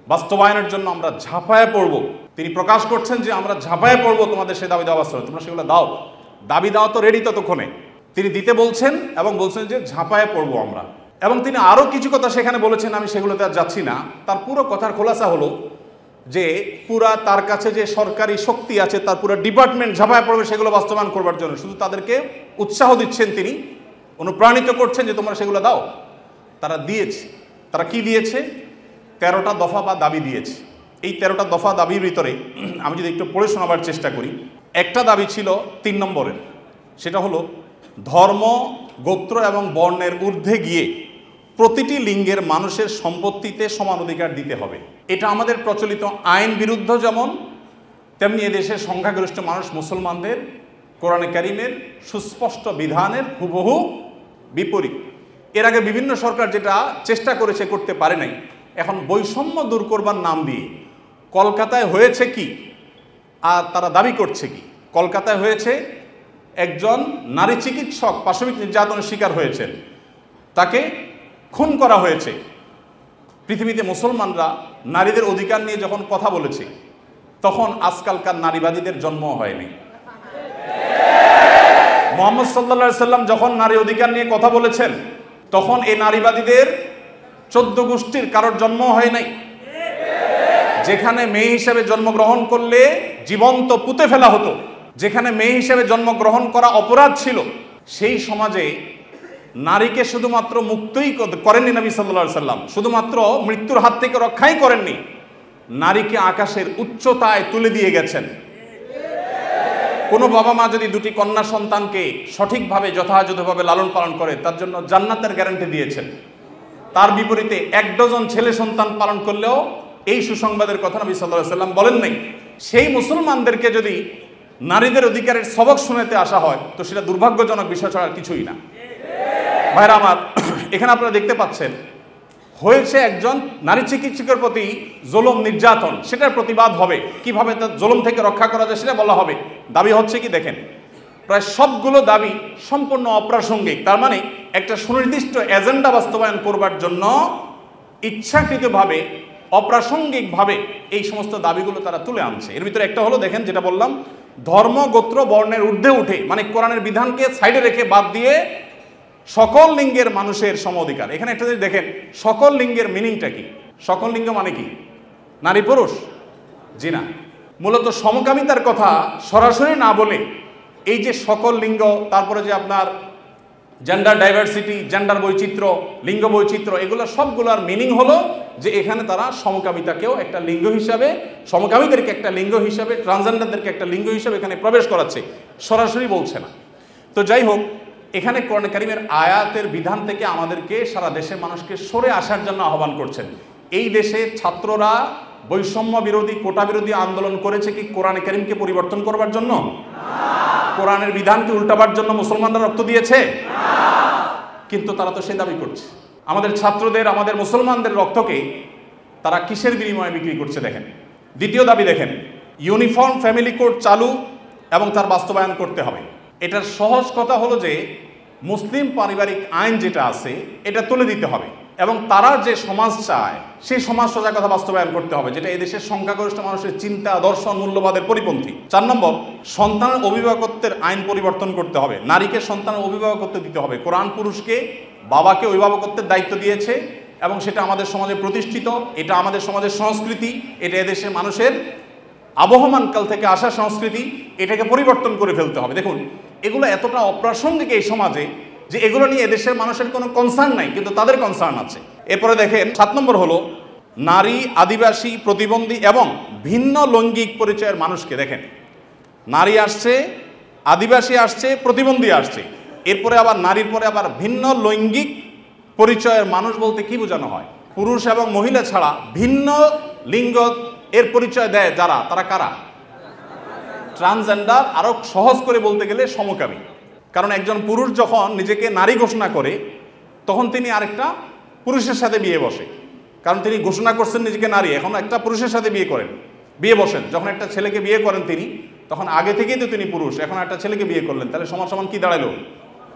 বাস্তবায়নের জন্য আমরা ঝাঁপায়ে পড়ব। তিনি প্রকাশ করছেন যে আমরা ঝাঁপায়ে পড়ব তোমাদের সেই দাবি দাওয়া বাস্তবায়ন, তোমরা সেগুলো দাও। দাবি দাওয়া তো রেডি ততক্ষণে, তিনি দিতে বলছেন এবং বলছেন যে ঝাঁপায়ে পড়ব আমরা। এবং তিনি আরও কিছু কথা সেখানে বলেছেন, আমি সেগুলোতে আর যাচ্ছি না। তার পুরো কথার খোলাসা হলো যে পুরা তার কাছে যে সরকারি শক্তি আছে, তার পুরো ডিপার্টমেন্ট ঝাঁপায় পড়বে সেগুলো বাস্তবায়ন করবার জন্য। শুধু তাদেরকে উৎসাহ দিচ্ছেন, তিনি অনুপ্রাণিত করছেন যে তোমরা সেগুলো দাও। তারা দিয়েছে। তারা কি দিয়েছে? 13টা দফা বা দাবি দিয়েছে। এই 13টা দফা দাবির ভিতরে আমি যদি একটু পড়ে শোনাবার চেষ্টা করি, একটা দাবি ছিল 3 নম্বরের, সেটা হলো ধর্ম, গোত্র এবং বর্ণের ঊর্ধ্বে গিয়ে প্রতিটি লিঙ্গের মানুষের সম্পত্তিতে সমান অধিকার দিতে হবে। এটা আমাদের প্রচলিত আইন বিরুদ্ধ যেমন, তেমনি এদেশের সংখ্যাগরিষ্ঠ মানুষ মুসলমানদের কোরআনে কারিমের সুস্পষ্ট বিধানের হুবহু বিপরীত। এর আগে বিভিন্ন সরকার যেটা চেষ্টা করেছে, করতে পারে নাই। এখন বৈষম্য দূর করবার নাম দিয়ে কলকাতায় হয়েছে কি আর তারা দাবি করছে কি? কলকাতায় হয়েছে, একজন নারী চিকিৎসক পাশবিক নির্যাতনের শিকার হয়েছেন, তাকে খুন করা হয়েছে। পৃথিবীতে মুসলমানরা নারীদের অধিকার নিয়ে যখন কথা বলেছে, তখন আজকালকার নারীবাদীদের জন্ম হয়নি। মুহাম্মদ সাল্লাল্লাহু আলাইহি সাল্লাম যখন নারী অধিকার নিয়ে কথা বলেছেন, তখন এই নারীবাদীদের 14 গোষ্ঠীর কারোর জন্ম হয় নাই। যেখানে মেয়ে হিসেবে জন্মগ্রহণ করলে জীবন্ত পুঁতে ফেলা হতো, যেখানে মেয়ে হিসেবে জন্মগ্রহণ করা অপরাধ ছিল, সেই সমাজে নারীকে শুধুমাত্র মুক্তই করেননি নবী সাল্লাল্লাহু আলাইহি সাল্লাম, শুধুমাত্র মৃত্যুর হাত থেকে রক্ষাই করেননি, নারীকে আকাশের উচ্চতায় তুলে দিয়ে গেছেন। কোনো বাবা মা যদি দুটি কন্যা সন্তানকে সঠিকভাবে যথাযথভাবে লালন পালন করে, তার জন্য জান্নাতের গ্যারান্টি দিয়েছেন। তার বিপরীতে 1 ডজন ছেলে সন্তান পালন করলেও এই সুসংবাদের কথা নবী সাল্লাল্লাহু আলাইহি সাল্লাম বলেন নাই। সেই মুসলমানদেরকে যদি নারীদের অধিকারের সবক শোনাতে আসা হয়, তো সেটা দুর্ভাগ্যজনক বিষয় ছাড়া কিছুই না। ভাইরা আমার, এখানে আপনারা দেখতে পাচ্ছেন হয়েছে একজন নারী চিকিৎসকের প্রতি জুলুম নির্যাতন, সেটার প্রতিবাদ হবে, কিভাবে তার জুলুম থেকে রক্ষা করা যায় সেটা বলা হবে। দাবি হচ্ছে কি দেখেন, প্রায় সবগুলো দাবি সম্পূর্ণ অপ্রাসঙ্গিক। তার মানে একটা সুনির্দিষ্ট এজেন্ডা বাস্তবায়ন করবার জন্য ইচ্ছাকৃতভাবে অপ্রাসঙ্গিকভাবে এই সমস্ত দাবিগুলো তারা তুলে আনছে। এর ভিতরে একটা হলো, দেখেন যেটা বললাম, ধর্ম গোত্র বর্ণের ঊর্ধ্বে উঠে, মানে কোরআনের বিধানকে সাইডে রেখে বাদ দিয়ে সকল লিঙ্গের মানুষের সম অধিকার। এখানে একটা জিনিস দেখেন, সকল লিঙ্গের মিনিংটা কি? সকল লিঙ্গ মানে কি? নারী পুরুষ? জি না, মূলত সমকামিতার কথা সরাসরি না বলে এই যে সকল লিঙ্গ, তারপরে যে আপনার জেন্ডার ডাইভার্সিটি, জেন্ডার বৈচিত্র্য, লিঙ্গ বৈচিত্র্য, এগুলো সবগুলোর মিনিং হলো যে এখানে তারা সমকামিতাকেও একটা লিঙ্গ হিসাবে, সমকামীদেরকে একটা লিঙ্গ হিসাবে, ট্রান্সজেন্ডারদেরকে একটা লিঙ্গ হিসাবে এখানে প্রবেশ করাচ্ছে, সরাসরি বলছে না। তো যাই হোক, এখানে কোরআন কারীমের আয়াতের বিধান থেকে আমাদেরকে, সারা দেশের মানুষকে সরে আসার জন্য আহ্বান করছেন। এই দেশে ছাত্ররা বৈষম্য বিরোধী, কোটা বিরোধী আন্দোলন করেছে কি কোরআন কারীমকে পরিবর্তন করবার জন্য? কোরআনের বিধানকে উল্টাবার জন্য মুসলমানরা রক্ত দিয়েছে? কিন্তু তারা তো সেই দাবি করছে। আমাদের ছাত্রদের, আমাদের মুসলমানদের রক্তকে তারা কিসের বিনিময়ে বিক্রি করছে দেখেন। দ্বিতীয় দাবি দেখেন, ইউনিফর্ম ফ্যামিলি কোড চালু এবং তার বাস্তবায়ন করতে হবে। এটার সহজ কথা হলো যে মুসলিম পারিবারিক আইন যেটা আছে এটা তুলে দিতে হবে, এবং তারা যে সমাজ চায় সেই সমাজ সোজা কথা বাস্তবায়ন করতে হবে, যেটা এদেশের সংখ্যাগরিষ্ঠ মানুষের চিন্তা, দর্শন, মূল্যবাদের পরিপন্থী। 4 নম্বর, সন্তানের অভিভাবকত্বের আইন পরিবর্তন করতে হবে। নারীকে সন্তানের অভিভাবকত্ব দিতে হবে। কোরআন পুরুষকে, বাবাকে অভিভাবকত্বের দায়িত্ব দিয়েছে এবং সেটা আমাদের সমাজে প্রতিষ্ঠিত, এটা আমাদের সমাজের সংস্কৃতি, এটা এদেশের মানুষের আবহমানকাল থেকে আসা সংস্কৃতি, এটাকে পরিবর্তন করে ফেলতে হবে। দেখুন, এগুলো এতটা অপ্রাসঙ্গিক এই সমাজে যে এগুলো নিয়ে এদেশের মানুষের কোনো কনসার্ন নাই, কিন্তু তাদের কনসার্ন আছে। এরপরে দেখেন 7 নম্বর হলো, নারী, আদিবাসী, প্রতিবন্ধী এবং ভিন্ন লৈঙ্গিক পরিচয়ের মানুষকে, দেখেন নারী আসছে, আদিবাসী আসছে, প্রতিবন্ধী আসছে, এরপরে আবার নারীর পরে আবার ভিন্ন লৈঙ্গিক পরিচয়ের মানুষ বলতে কি বোঝানো হয়? পুরুষ এবং মহিলা ছাড়া ভিন্ন লিঙ্গ এর পরিচয় দেয় যারা, তারা কারা? ট্রান্সজেন্ডার। আরো সহজ করে বলতে গেলে সমকামী। কারণ একজন পুরুষ যখন নিজেকে নারী ঘোষণা করে, তখন তিনি আরেকটা পুরুষের সাথে বিয়ে বসে, কারণ তিনি ঘোষণা করছেন নিজেকে নারী, এখন একটা পুরুষের সাথে বিয়ে বসেন। যখন একটা ছেলেকে বিয়ে করেন তিনি, তখন আগে থেকেই তো তিনি পুরুষ, এখন একটা ছেলেকে বিয়ে করলেন, তাহলে সমান সমান কি দাঁড়ালো?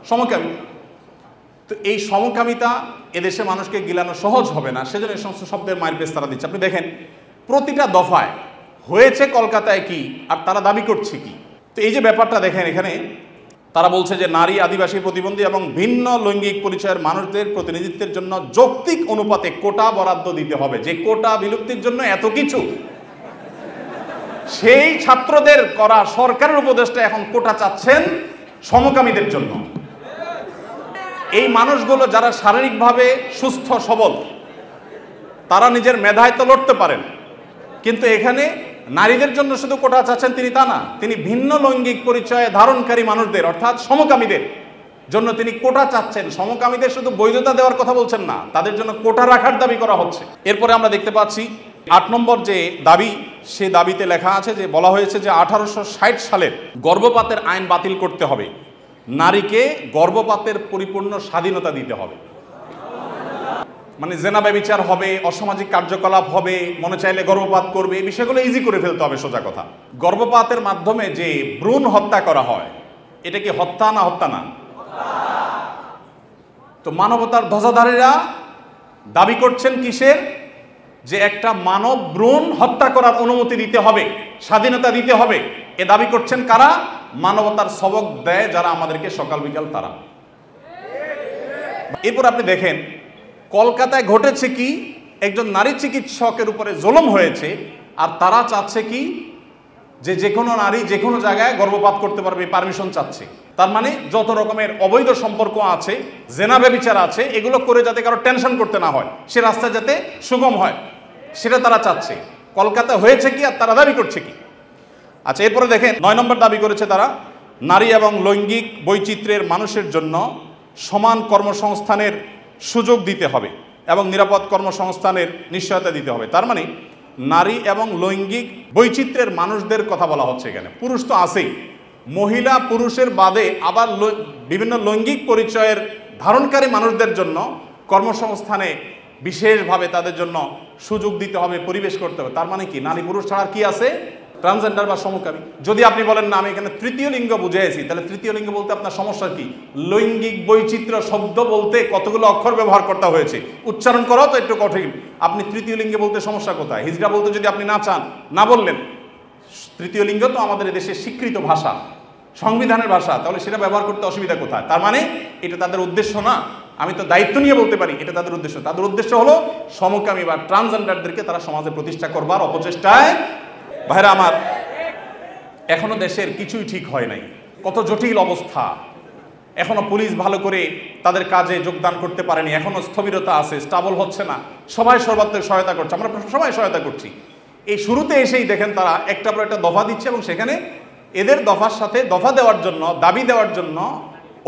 সমকামী। তো এই সমকামিতা এদেশে মানুষকে গিলানো সহজ হবে না, সেজন্য এই সমস্ত শব্দের মায়ের পেশ তারা দিচ্ছে। আপনি দেখেন প্রতিটা দফায় হয়েছে কলকাতায় কি আর তারা দাবি করছে কি। তো এই যে ব্যাপারটা দেখেন, এখানে তারা বলছে যে নারী, আদিবাসী, প্রতিবন্ধী এবং ভিন্ন লৈঙ্গিক পরিচয়ের মানুষদের প্রতিনিধিত্বের জন্য যৌক্তিক অনুপাতে কোটা বরাদ্দ দিতে হবে। যে কোটা বিলুপ্তির জন্য এত কিছু, সেই ছাত্রদের করা সরকারের উপদেষ্টা এখন কোটা চাচ্ছেন সমকামীদের জন্য। এই মানুষগুলো যারা শারীরিকভাবে সুস্থ সবল, তারা নিজের মেধায় তো লড়তে পারেন, কিন্তু এখানে নারীদের জন্য শুধু কোটা চাচ্ছেন তিনি তা না, তিনি ভিন্ন লৈঙ্গিক পরিচয় ধারণকারী মানুষদের অর্থাৎ সমকামীদের জন্য তিনি কোটা চাচ্ছেন। সমকামীদের শুধু বৈধতা দেওয়ার কথা বলছেন না, তাদের জন্য কোটা রাখার দাবি করা হচ্ছে। এরপরে আমরা দেখতে পাচ্ছি 8 নম্বর যে দাবি, সে দাবিতে লেখা আছে যে বলা হয়েছে যে 1860 সালের গর্ভপাতের আইন বাতিল করতে হবে, নারীকে গর্ভপাতের পরিপূর্ণ স্বাধীনতা দিতে হবে। মানে জেনা ব্যভিচার হবে, অসামাজিক কার্যকলাপ হবে, মনে চাইলে গর্ভপাত করবে, এই বিষয়গুলো ইজি করে ফেলতে হবে। সোজা কথা, গর্ভপাতের মাধ্যমে যে ভ্রূণ হত্যা করা হয় এটা কি হত্যা না হত্যা না? তো মানবতার ধ্বজাধারীরা দাবি করছেন কিসের? যে একটা মানব ভ্রূণ হত্যা করার অনুমতি দিতে হবে, স্বাধীনতা দিতে হবে। এ দাবি করছেন কারা? মানবতার সবক দেয় যারা আমাদেরকে সকাল বিকাল তারা। এরপর আপনি দেখেন কলকাতায় ঘটেছে কি, একজন নারী চিকিৎসকের উপরে জুলুম হয়েছে, আর তারা চাচ্ছে কি যে যে কোনো নারী যে কোনো জায়গায় গর্ভপাত করতে পারবে, পারমিশন চাচ্ছে। তার মানে যত রকমের অবৈধ সম্পর্ক আছে, জেনা ব্যভিচার আছে, এগুলো করে যাতে কারো টেনশন করতে না হয়, সে রাস্তা যাতে সুগম হয়, সেটা তারা চাচ্ছে। কলকাতা হয়েছে কি আর তারা দাবি করছে কি? আচ্ছা, এরপরে দেখেন 9 নম্বর দাবি করেছে তারা, নারী এবং লৈঙ্গিক বৈচিত্র্যের মানুষের জন্য সমান কর্মসংস্থানের সুযোগ দিতে হবে এবং নিরাপদ কর্মসংস্থানের নিশ্চয়তা দিতে হবে। তার মানে নারী এবং লৈঙ্গিক বৈচিত্র্যের মানুষদের কথা বলা হচ্ছে এখানে। পুরুষ তো আছেই, মহিলা পুরুষের বাদে আবার বিভিন্ন লৈঙ্গিক পরিচয়ের ধারণকারী মানুষদের জন্য কর্মসংস্থানে বিশেষভাবে তাদের জন্য সুযোগ দিতে হবে, পরিবেশ করতে হবে। তার মানে কি নারী পুরুষ ছাড়া কি আছে? ট্রান্সজেন্ডার বা সমকামী। যদি আপনি বলেন না আমি এখানে তৃতীয় লিঙ্গ বুঝেছি, তাহলে তৃতীয় লিঙ্গ বলতে আপনার সমস্যা কি? লৈঙ্গিক বৈচিত্র্য শব্দ বলতে কতগুলো অক্ষর ব্যবহার করতে হয়েছে, উচ্চারণ করাও তো একটু কঠিন। আপনি তৃতীয় লিঙ্গে বলতে সমস্যা কোথায়? হিজড়া বলতে যদি আপনি না চান, না বললেন। তৃতীয় লিঙ্গ তো আমাদের দেশের স্বীকৃত ভাষা, সংবিধানের ভাষা, তাহলে সেটা ব্যবহার করতে অসুবিধা কোথায়? তার মানে এটা তাদের উদ্দেশ্য না। আমি তো দায়িত্ব নিয়ে বলতে পারি এটা তাদের উদ্দেশ্য। তাদের উদ্দেশ্য হলো সমকামী বা ট্রান্সজেন্ডারদেরকে তারা সমাজে প্রতিষ্ঠা করবার অপচেষ্টায়। ভাইরা আমার, এখনো দেশের কিছুই ঠিক হয় নাই, কত জটিল অবস্থা। এখনো পুলিশ ভালো করে তাদের কাজে যোগদান করতে পারেনি, এখনো স্থবিরতা আছে, স্টাবল হচ্ছে না। সবাই সর্বাত্মক সহায়তা করছে, আমরা সবাই সহায়তা করছি। এই শুরুতে এসেই দেখেন তারা একটা পর একটা দফা দিচ্ছে এবং সেখানে এদের দফার সাথে দফা দেওয়ার জন্য, দাবি দেওয়ার জন্য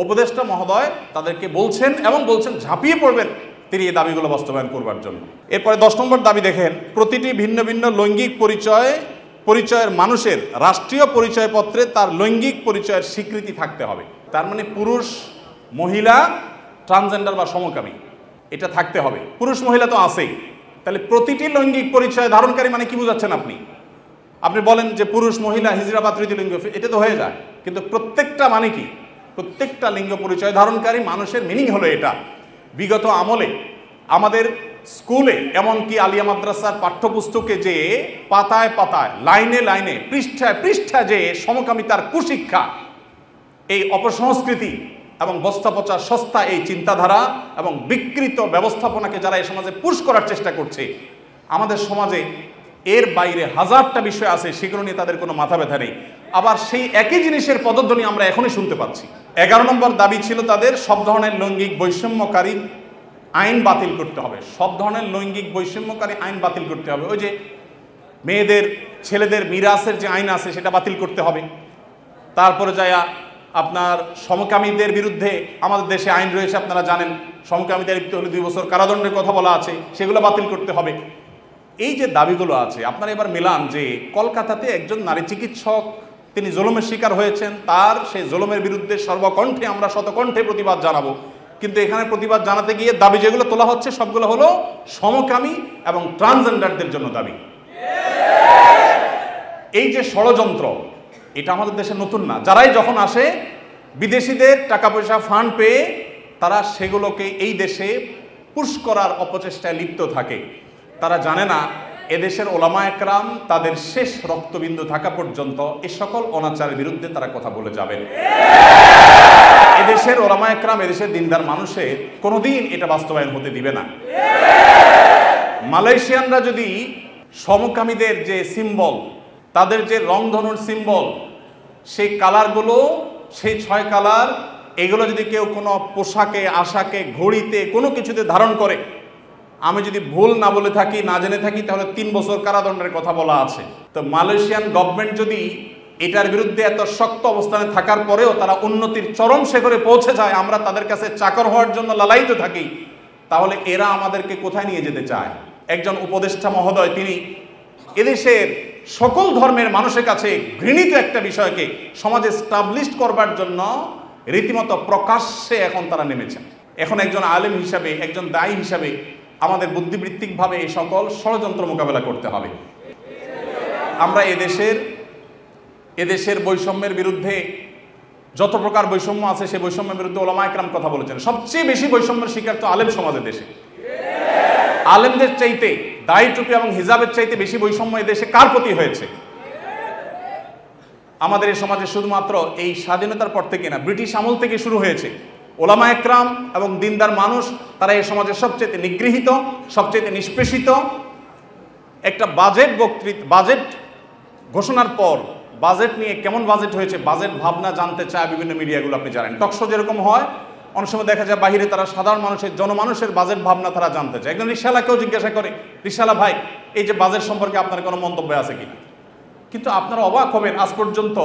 উপদেষ্টা মহোদয় তাদেরকে বলছেন এবং বলছেন ঝাঁপিয়ে পড়বেন তিনি এই দাবিগুলো বাস্তবায়ন করবার জন্য। এরপরে 10 নম্বর দাবি দেখেন, প্রতিটি ভিন্ন ভিন্ন লৈঙ্গিক পরিচয়ের মানুষের রাষ্ট্রীয় পরিচয়পত্রে তার লৈঙ্গিক পরিচয়ের স্বীকৃতি থাকতে হবে। তার মানে পুরুষ, মহিলা, ট্রান্সজেন্ডার বা সমকামী এটা থাকতে হবে। পুরুষ মহিলা তো আছেই, তাহলে প্রতিটি লৈঙ্গিক পরিচয় ধারণকারী মানে কি বোঝাচ্ছেন আপনি? আপনি বলেন যে পুরুষ, মহিলা, হিজড়া বা তৃতীয় লিঙ্গ, এটা তো হয়ে যায়। কিন্তু প্রত্যেকটা মানে কি? প্রত্যেকটা লিঙ্গ পরিচয় ধারণকারী মানুষের মিনিং হলো এটা। বিগত আমলে আমাদের স্কুলে, এমনকি আলিয়া মাদ্রাসার পাঠ্যপুস্তকে যে পাতায় পাতায়, লাইনে লাইনে, পৃষ্ঠায় পৃষ্ঠায় যে সমকামিতার কুশিক্ষা, এই অপসংস্কৃতি এবং বস্তা পচা সস্তা এই চিন্তাধারা এবং বিকৃত ব্যবস্থাপনাকে যারা এই সমাজে পুশ করার চেষ্টা করছে, আমাদের সমাজে এর বাইরে হাজারটা বিষয় আছে, সেগুলো নিয়ে তাদের কোনো মাথা ব্যথা নেই। আবার সেই একই জিনিসের পদধ্বনি আমরা এখনই শুনতে পাচ্ছি। 11 নম্বর দাবি ছিল তাদের, সব ধরনের লৈঙ্গিক বৈষম্যকারী আইন বাতিল করতে হবে। সব ধরনের লৈঙ্গিক বৈষম্যকারী আইন বাতিল করতে হবে। ওই যে মেয়েদের, ছেলেদের মিরাসের যে আইন আছে সেটা বাতিল করতে হবে। তারপরে যায় আপনার সমকামীদের বিরুদ্ধে আমাদের দেশে আইন রয়েছে, আপনারা জানেন, সমকামীদের লিপ্ত হলে 2 বছর কারাদণ্ডের কথা বলা আছে, সেগুলো বাতিল করতে হবে। এই যে দাবিগুলো আছে, আপনারা এবার মিলান যে কলকাতাতে একজন নারী চিকিৎসক তিনি জুলুমের শিকার হয়েছেন, তার সেই জুলুমের বিরুদ্ধে সর্বকণ্ঠে আমরা শতকণ্ঠে প্রতিবাদ জানাবো। কিন্তু এখানে প্রতিবাদ জানাতে গিয়ে দাবি যেগুলো তোলা হচ্ছে সবগুলো হলো সমকামী এবং ট্রান্সজেন্ডারদের জন্য দাবি। এই যে ষড়যন্ত্র, এটা আমাদের দেশে নতুন না। যারাই যখন আসে বিদেশিদের টাকা পয়সা ফান্ড পেয়ে তারা সেগুলোকে এই দেশে পুশ করার অপচেষ্টায় লিপ্ত থাকে। তারা জানে না এদেশের ওলামা একরাম তাদের শেষ রক্তবিন্দু থাকা পর্যন্ত এ সকল অনাচারের বিরুদ্ধে তারা কথা বলে যাবেন। এদেশের ওলামা একরাম, এদেশের দিনদার মানুষের কোনোদিন এটা বাস্তবায়ন হতে দিবে না। মালয়েশিয়ানরা যদি সমকামীদের যে সিম্বল, তাদের যে রংধনুর সিম্বল, সেই কালারগুলো, সেই 6 কালার, এগুলো যদি কেউ কোনো পোশাকে, আশাকে, ঘড়িতে, কোনো কিছুতে ধারণ করে, আমি যদি ভুল না বলে থাকি, না জেনে থাকি, তাহলে 3 বছর কারাদণ্ডের কথা বলা আছে। তো মালয়েশিয়ান গভর্নমেন্ট যদি এটার বিরুদ্ধে এত শক্ত অবস্থানে থাকার পরেও তারা উন্নতির চরম শিখরে পৌঁছে যায়, আমরা তাদের কাছে চাকর হওয়ার জন্য লালায়িত থাকি, তাহলে এরা আমাদেরকে কোথায় নিয়ে যেতে চায়? একজন উপদেষ্টা মহোদয় তিনি এদেশের সকল ধর্মের মানুষের কাছে ঘৃণিত একটা বিষয়কে সমাজে স্টাবলিশ করবার জন্য রীতিমতো প্রকাশ্যে এখন তারা নেমেছেন। এখন একজন আলেম হিসাবে, একজন দায়ী হিসাবে আমাদের বুদ্ধিবৃত্তিকভাবে এই সকল ষড়যন্ত্র মোকাবেলা করতে হবে। আমরা এদেশের বৈষম্যের বিরুদ্ধে, যত প্রকার বৈষম্য আছে সেই বৈষম্যের বিরুদ্ধে ওলামা একরাম কথা বলেছেন। সবচেয়ে বেশি বৈষম্যের শিকার তো আলেম সমাজের দেশে। আলেমদের চাইতে, দাড়ি টুপি এবং হিজাবের চাইতে বেশি বৈষম্য এদেশে কার প্রতি হয়েছে? আমাদের এই সমাজে শুধুমাত্র এই স্বাধীনতার পর থেকে না, ব্রিটিশ আমল থেকে শুরু হয়েছে। ওলামা একরাম এবং দিনদার মানুষ তারা এই সমাজের সবচেয়ে নিগৃহীত, সবচেয়ে নিষ্পেষিত। একটা বাজেট ঘোষণার পর বাজেট নিয়ে কেমন বাজেট হয়েছে, বাজেট ভাবনা জানতে চায় বিভিন্ন মিডিয়াগুলো। আপনি জানেন টকশো যেরকম হয়, অনেক সময় দেখা যায় বাহিরে তারা সাধারণ মানুষের, জনমানুষের বাজেট ভাবনা তারা জানতে চায়। একজন রিকশাওয়ালাকেও জিজ্ঞাসা করে, রিকশাওয়ালা ভাই, এই যে বাজেট সম্পর্কে আপনার কোনো মন্তব্য আছে কিনা? কিন্তু আপনারা অবাক হবেন, আজ পর্যন্ত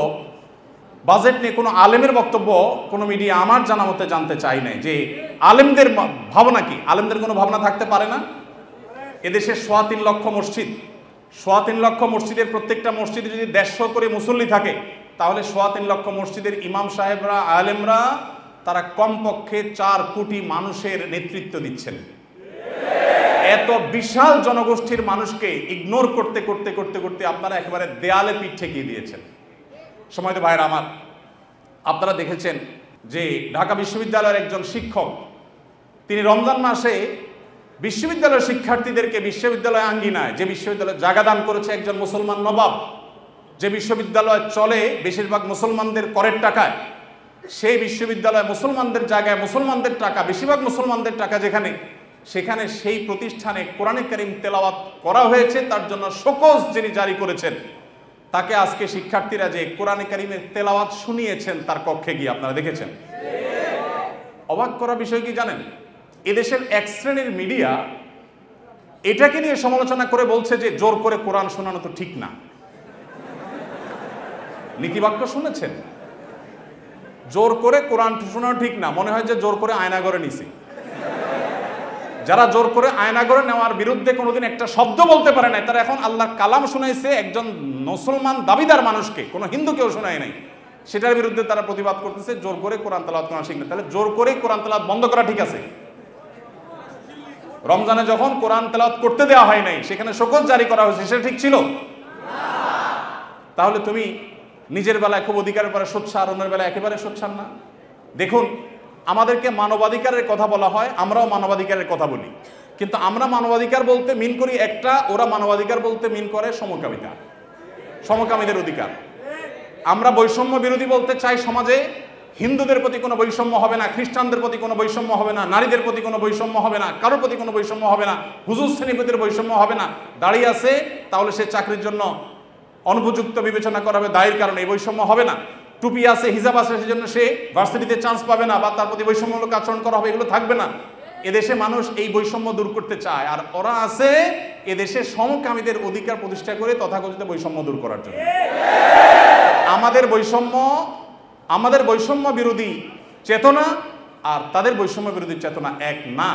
বাজেট নিয়ে কোনো আলেমের বক্তব্য কোনো মিডিয়া আমার জানা মতে জানতে চাই নাই যে আলেমদের ভাবনা কি। আলেমদের কোনো ভাবনা থাকতে পারে না? এদেশে 3.25 লক্ষ মসজিদ, 3.25 লক্ষ মসজিদের প্রত্যেকটা মসজিদে যদি 150 করে মুসল্লি থাকে, তাহলে 3.25 লক্ষ মসজিদের ইমাম সাহেবরা, আলেমরা তারা কমপক্ষে 4 কোটি মানুষের নেতৃত্ব দিচ্ছেন। এত বিশাল জনগোষ্ঠীর মানুষকে ইগনোর করতে করতে করতে করতে আপনারা একেবারে দেয়ালে পিঠ ঠেকিয়ে দিয়েছেন। সময়ত ভাইরা আমার, আপনারা দেখেছেন যে ঢাকা বিশ্ববিদ্যালয়ের একজন শিক্ষক, তিনি রমজান মাসে বিশ্ববিদ্যালয়ের শিক্ষার্থীদেরকে বিশ্ববিদ্যালয় আঙ্গিনায়, যে বিশ্ববিদ্যালয়ে জায়গা দান করেছে একজন মুসলমান নবাব, যে বিশ্ববিদ্যালয় চলে বেশিরভাগ মুসলমানদের করের টাকায়, সেই বিশ্ববিদ্যালয় মুসলমানদের জায়গায়, মুসলমানদের টাকা, বেশিরভাগ মুসলমানদের টাকা যেখানে, সেখানে সেই প্রতিষ্ঠানে কোরআনে কারীম তেলাওয়াত করা হয়েছে। তার জন্য শোকজ যিনি জারি করেছেন, তাকে আজকে শিক্ষার্থীরা যে কোরআনে কারীমের তেলাওয়াত শুনিয়েছেন তার কক্ষে গিয়ে, আপনারা দেখেছেন। অবাক করা বিষয় কি জানেন? এদেশের এক শ্রেণীর মিডিয়া এটাকে নিয়ে সমালোচনা করে বলছে যে জোর করে কোরআন শোনানো তো ঠিক না। নীতিবাক্য শুনেছেন? জোর করে কোরআন শোনানো ঠিক না, মনে হয় যে জোর করে আয়নাঘরে নিছে। যারা জোর করে আয়নাঘরে নেওয়ার বিরুদ্ধে কোনোদিন একটা শব্দ বলতে পারে নাই, তারা এখন আল্লাহর কালাম শুনাইছে একজন মুসলমান দাবিদার মানুষকে, কোনো হিন্দুকেও শোনায় নাই, সেটার বিরুদ্ধে তারা প্রতিবাদ করতেছে জোর করে কোরআন তেলাওয়াত করা ঠিক না। তাহলে জোর করে কোরআন তেলাওয়াত বন্ধ করা ঠিক আছে? রমজানে যখন কোরআন তেলাওয়াত করতে দেওয়া হয় নাই, সেখানে শোকজ জারি করা হয়েছে, সেটা ঠিক ছিল? তাহলে তুমি নিজের বেলায় খুব অধিকারের পরে সোচ্চার, অন্যের বেলায় একেবারে সোচ্চার না। দেখুন, আমাদেরকে মানবাধিকারের কথা বলা হয়, আমরাও মানবাধিকারের কথা বলি, কিন্তু আমরা মানবাধিকার বলতে মিন করি একটা, ওরা মানবাধিকার বলতে মিন করে সমকামিতা, সমকামীদের অধিকার। আমরা বৈষম্য বিরোধী বলতে চাই, সমাজে হিন্দুদের প্রতি কোনো বৈষম্য হবে না, খ্রিস্টানদের প্রতি কোনো বৈষম্য হবে না, নারীদের প্রতি কোনো বৈষম্য হবে না, কারোর প্রতি কোনো বৈষম্য হবে না, হুজুর শ্রেণীপতির বৈষম্য হবে না। দাঁড়িয়ে আছে তাহলে সে চাকরির জন্য অনুপযুক্ত বিবেচনা করা হবে, দায়ের কারণে এই বৈষম্য হবে না। টুপি আছে, হিজাব আছে, সেজন্য সে ভার্সিটিতে চান্স পাবে না বা তার প্রতি বৈষম্যমূলক আচরণ করা হবে, এগুলো থাকবে না। এদেশে মানুষ এই বৈষম্য দূর করতে চায়, আর ওরা আছে এদেশে সমকামীদের অধিকার প্রতিষ্ঠা করে তথাকথিত বৈষম্য দূর করার জন্য। আমাদের বৈষম্য বিরোধী চেতনা আর তাদের বৈষম্য বিরোধী চেতনা এক না।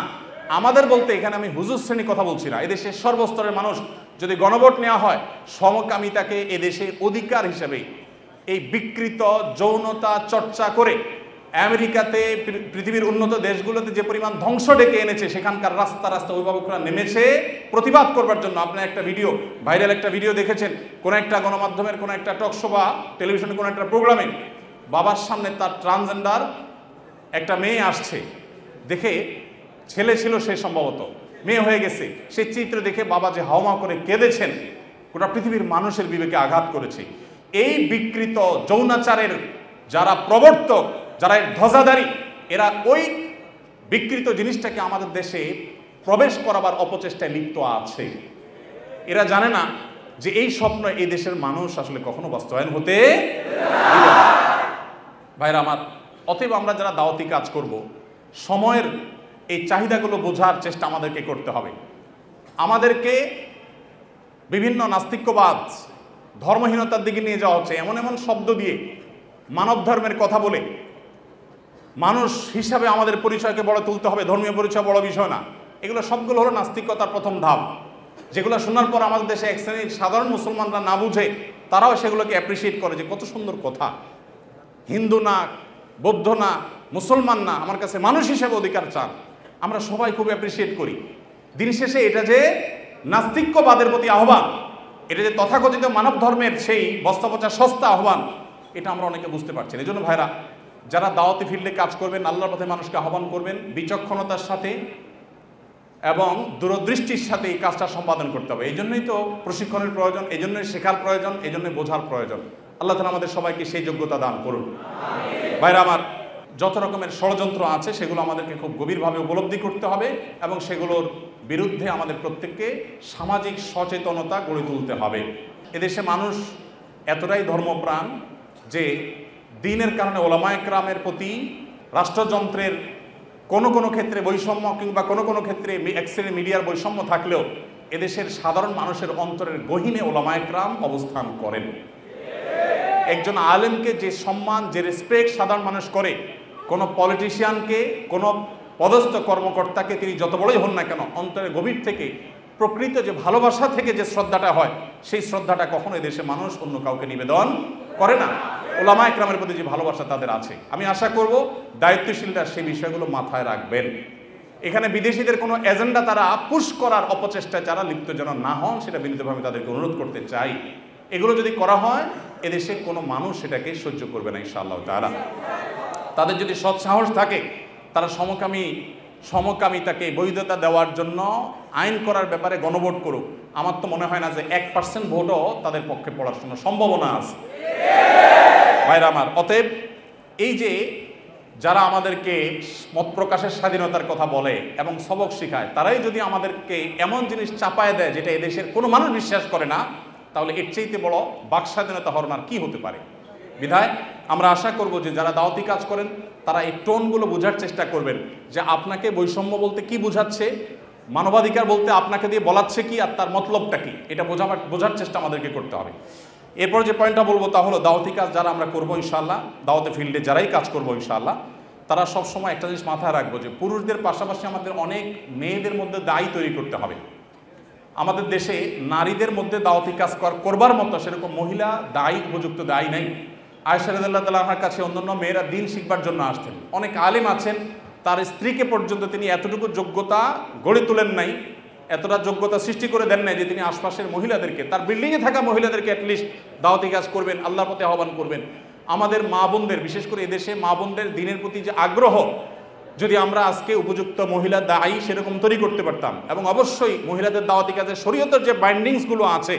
আমাদের বলতে এখানে আমি হুজুর শ্রেণী কথা বলছি না, এদেশের সর্বস্তরের মানুষ যদি গণভোট নেওয়া হয়, সমকামিতাকে এদেশে অধিকার হিসেবে এই বিকৃত যৌনতা চর্চা করে আমেরিকাতে, পৃথিবীর উন্নত দেশগুলোতে যে পরিমাণ ধ্বংস ডেকে এনেছে, সেখানকার রাস্তা রাস্তা অভিভাবকরা নেমেছে প্রতিবাদ করবার জন্য। আপনার একটা ভিডিও, ভাইরাল একটা ভিডিও দেখেছেন, কোন একটা গণমাধ্যমের কোন একটা টকশো বা টেলিভিশনে কোন একটা প্রোগ্রামে বাবার সামনে তার ট্রান্সজেন্ডার একটা মেয়ে আসছে, দেখে ছেলে ছিল সে, সম্ভবত মেয়ে হয়ে গেছে, সেই চিত্র দেখে বাবা যে হাওমা করে কেঁদেছেন, গোটা পৃথিবীর মানুষের বিবেকে আঘাত করেছে। এই বিকৃত যৌনাচারের যারা প্রবর্তক, যারা এর ধ্বজাধারী, এরা ওই বিকৃত জিনিসটাকে আমাদের দেশে প্রবেশ করাবার অপচেষ্টায় লিপ্ত আছে। এরা জানে না যে এই স্বপ্ন এই দেশের মানুষ আসলে কখনো বাস্তবায়ন হতে দিবে না। ভাইরা আমার, অতএব আমরা যারা দাওয়াতি কাজ করব, সময়ের এই চাহিদাগুলো বোঝার চেষ্টা আমাদেরকে করতে হবে। আমাদেরকে বিভিন্ন নাস্তিক্যবাদ, ধর্মহীনতার দিকে নিয়ে যাওয়া হচ্ছে, এমন এমন শব্দ দিয়ে, মানব ধর্মের কথা বলে মানুষ হিসাবে আমাদের পরিচয়কে বড় তুলতে হবে, ধর্মীয় পরিচয় বড় বিষয় না। এগুলো সবগুলো হলো নাস্তিকতার প্রথম ধাপ। যেগুলো শোনার পর আমাদের দেশে এক শ্রেণীর সাধারণ মুসলমানরা না বুঝে তারাও সেগুলোকে অ্যাপ্রিসিয়েট করে যে কত সুন্দর কথা, হিন্দু না, বৌদ্ধ না, মুসলমান না, আমার কাছে মানুষ হিসেবে অধিকার চান। আমরা সবাই খুব অ্যাপ্রিসিয়েট করি। দিন শেষে এটা যে নাস্তিক্যবাদের প্রতি আহ্বান, এটা যে তথাকথিত মানব ধর্মের সেই বস্তাপচা সস্তা আহ্বান, এটা আমরা অনেকে বুঝতে পারছি। এই জন্য ভাইরা, যারা দাওয়াতি ফিল্ডে কাজ করবেন, আল্লাহর পথে মানুষকে আহ্বান করবেন, বিচক্ষণতার সাথে এবং দূরদৃষ্টির সাথে এই কাজটা সম্পাদন করতে হবে। এই জন্যই তো প্রশিক্ষণের প্রয়োজন, এই জন্যই শেখার প্রয়োজন, এই জন্যই বোঝার প্রয়োজন। আল্লাহ তাআলা আমাদের সবাইকে সেই যোগ্যতা দান করুন। ভাইরা আমার, যত রকমের ষড়যন্ত্র আছে সেগুলো আমাদেরকে খুব গভীরভাবে উপলব্ধি করতে হবে এবং সেগুলোর বিরুদ্ধে আমাদের প্রত্যেককে সামাজিক সচেতনতা গড়ে তুলতে হবে। এদেশে মানুষ এতটাই ধর্মপ্রাণ যে দ্বীনের কারণে ওলামায়ে কেরামের প্রতি রাষ্ট্রযন্ত্রের কোনো ক্ষেত্রে বৈষম্য কিংবা কোনো ক্ষেত্রে এক শ্রেণীর মিডিয়ার বৈষম্য থাকলেও এদেশের সাধারণ মানুষের অন্তরের গহীনে ওলামায়ে কেরাম অবস্থান করেন। একজন আলেমকে যে সম্মান, যে রেসপেক্ট সাধারণ মানুষ করে, কোনো পলিটিশিয়ানকে, কোনো পদস্থ কর্মকর্তাকে তিনি যত বড়ই হন না কেন, অন্তরের গভীর থেকে প্রকৃত যে ভালোবাসা থেকে যে শ্রদ্ধাটা হয়, সেই শ্রদ্ধাটা কখনো এদেশে মানুষ অন্য কাউকে নিবেদন করে না। ওলামায়ে কেরামের প্রতি যে ভালোবাসা তাদের আছে, আমি আশা করব দায়িত্বশীলরা সেই বিষয়গুলো মাথায় রাখবেন। এখানে বিদেশিদের কোনো এজেন্ডা তারা পুশ করার অপচেষ্টায় যারা লিপ্ত যেন না হন, সেটা বিনীতভাবে তাদেরকে অনুরোধ করতে চাই। এগুলো যদি করা হয়, এদেশে কোনো মানুষ সেটাকে সহ্য করবে না ইনশাআল্লাহ তাআলা। তাদের যদি সৎ সাহস থাকে, তারা সমকামিতাকে বৈধতা দেওয়ার জন্য আইন করার ব্যাপারে গণভোট করুক। আমার তো মনে হয় না যে 1% ভোটও তাদের পক্ষে পড়ার কোনো সম্ভাবনা আছে। ভাইরা আমার, অতএব এই যে যারা আমাদেরকে মত প্রকাশের স্বাধীনতার কথা বলে এবং সবক শেখায়, তারাই যদি আমাদেরকে এমন জিনিস চাপায় দেয় যেটা এদেশের কোনো মানুষ বিশ্বাস করে না, তাহলে এর চাইতে বড় বাক স্বাধীনতা হরমার কি হতে পারে। বিধায় আমরা আশা করব যে যারা দাওয়াতি কাজ করেন তারা এই টোনগুলো বোঝার চেষ্টা করবেন যে আপনাকে বৈষম্য বলতে কি বোঝাচ্ছে, মানবাধিকার বলতে আপনাকে দিয়ে বলাচ্ছে কি, আর তার মতলবটা কি, এটা বোঝার চেষ্টা আমাদেরকে করতে হবে। এরপর যে পয়েন্টটা বলবো তা হলো, দাওয়াতি কাজ যারা আমরা করবো ইনশাআল্লাহ, দাওয়াতি ফিল্ডে যারাই কাজ করবো ইনশাআল্লাহ, তারা সবসময় একটা জিনিস মাথায় রাখবো যে পুরুষদের পাশাপাশি আমাদের অনেক মেয়েদের মধ্যে দায়ী তৈরি করতে হবে। আমাদের দেশে নারীদের মধ্যে দাওয়াতি কাজ করবার মতো সেরকম মহিলা দায়ী, উপযুক্ত দায়ী নাই। আয়েশা রাদিয়াল্লাহু তাআলা আনহার কাছে অন্যান্য মেয়েরা দিন শিখবার জন্য আসতেন। অনেক আলেম আছেন, তার স্ত্রীকে পর্যন্ত তিনি এতটুকু যোগ্যতা গড়ে তোলেন নাই, এতটা যোগ্যতা সৃষ্টি করে দেন নাই যে তিনি আশপাশের মহিলাদেরকে, তার বিল্ডিংয়ে থাকা মহিলাদেরকে অ্যাটলিস্ট দাওয়াতি কাজ করবেন, আল্লাহর পথে আহ্বান করবেন। আমাদের মা বোনদের, বিশেষ করে এদেশে মা বোনদের দিনের প্রতি যে আগ্রহ, যদি আমরা আজকে উপযুক্ত মহিলা দায়ী সেরকম তৈরি করতে পারতাম, এবং অবশ্যই মহিলাদের দাওয়াতি কাজে শরীয়তের যে বাইন্ডিংসগুলো আছে,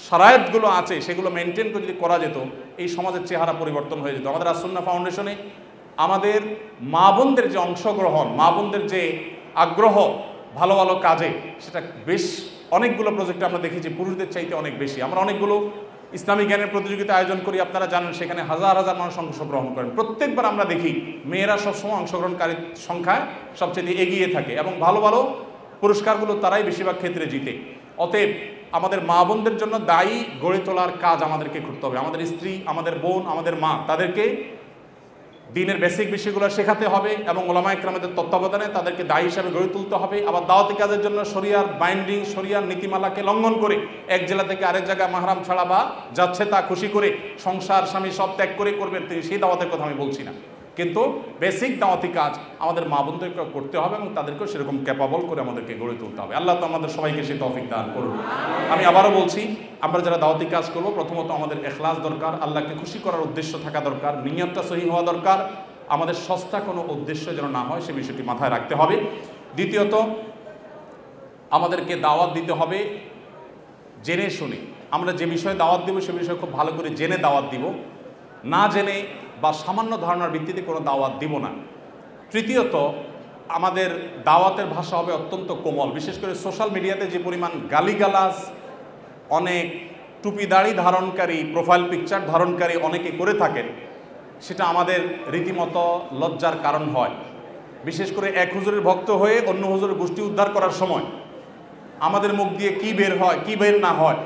শারায়াতগুলো আছে, সেগুলো মেনটেন করে যদি করা যেত, এই সমাজের চেহারা পরিবর্তন হয়ে যেত। আমাদের আসুন্নাহ ফাউন্ডেশনে আমাদের মা বোনদের যে অংশগ্রহণ, মা বোনদের যে আগ্রহ ভালো ভালো কাজে, সেটা বেশ অনেকগুলো প্রজেক্টে আমরা দেখেছি পুরুষদের চাইতে অনেক বেশি। আমরা অনেকগুলো ইসলামী জ্ঞানের প্রতিযোগিতা আয়োজন করি, আপনারা জানেন, সেখানে হাজার হাজার মানুষ অংশগ্রহণ করেন। প্রত্যেকবার আমরা দেখি মেয়েরা সবসময় অংশগ্রহণকারীর সংখ্যায় সবচেয়ে এগিয়ে থাকে এবং ভালো ভালো পুরস্কারগুলো তারাই বেশিরভাগ ক্ষেত্রে জিতে। অতএব আমাদের মা বোনদের জন্য দায়ী গড়ে তোলার কাজ আমাদেরকে করতে হবে। আমাদের স্ত্রী, আমাদের বোন, আমাদের মা, তাদেরকে দ্বীনের বেসিক বিষয়গুলো শেখাতে হবে এবং ওলামায়ে কেরামদের তত্ত্বাবধানে তাদেরকে দায়ী হিসাবে গড়ে তুলতে হবে। আবার দাওয়াতি কাজের জন্য শরিয়ার বাইন্ডিং, শরিয়ার নীতিমালাকে লঙ্ঘন করে এক জেলা থেকে আরেক জায়গায় মাহরাম ছাড়া বা যাচ্ছে তা খুশি করে সংসার স্বামী সব ত্যাগ করে করবেন তিনি, সেই দাওয়াতের কথা আমি বলছি না, কিন্তু বেসিক দাওয়াতি কাজ আমাদের মা বোনদেরকে করতে হবে এবং তাদেরকেও সেরকম ক্যাপাবল করে আমাদেরকে গড়ে তুলতে হবে। আল্লাহ তো আমাদের সবাইকে সেই তৌফিক দান করুন। আমি আবারও বলছি, আমরা যারা দাওয়াতি কাজ করবো, প্রথমত আমাদের ইখলাস দরকার, আল্লাহকে খুশি করার উদ্দেশ্য থাকা দরকার, নিয়তটা সহি হওয়া দরকার, আমাদের সস্তা কোনো উদ্দেশ্য যেন না হয় সে বিষয়টি মাথায় রাখতে হবে। দ্বিতীয়ত, আমাদেরকে দাওয়াত দিতে হবে জেনে শুনে। আমরা যে বিষয়ে দাওয়াত দিব সে বিষয়ে খুব ভালো করে জেনে দাওয়াত দিব, না জেনে বা সামান্য ধারণার ভিত্তিতে কোনো দাওয়াত দিব না। তৃতীয়ত, আমাদের দাওয়াতের ভাষা হবে অত্যন্ত কোমল। বিশেষ করে সোশ্যাল মিডিয়াতে যে পরিমাণ গালিগালাজ অনেক টুপি দাড়ি ধারণকারী, প্রোফাইল পিকচার ধারণকারী অনেকে করে থাকেন, সেটা আমাদের রীতিমতো লজ্জার কারণ হয়। বিশেষ করে এক হুজুরের ভক্ত হয়ে অন্য হুজুরের গোষ্ঠী উদ্ধার করার সময় আমাদের মুখ দিয়ে কি বের হয় কি বের না হয়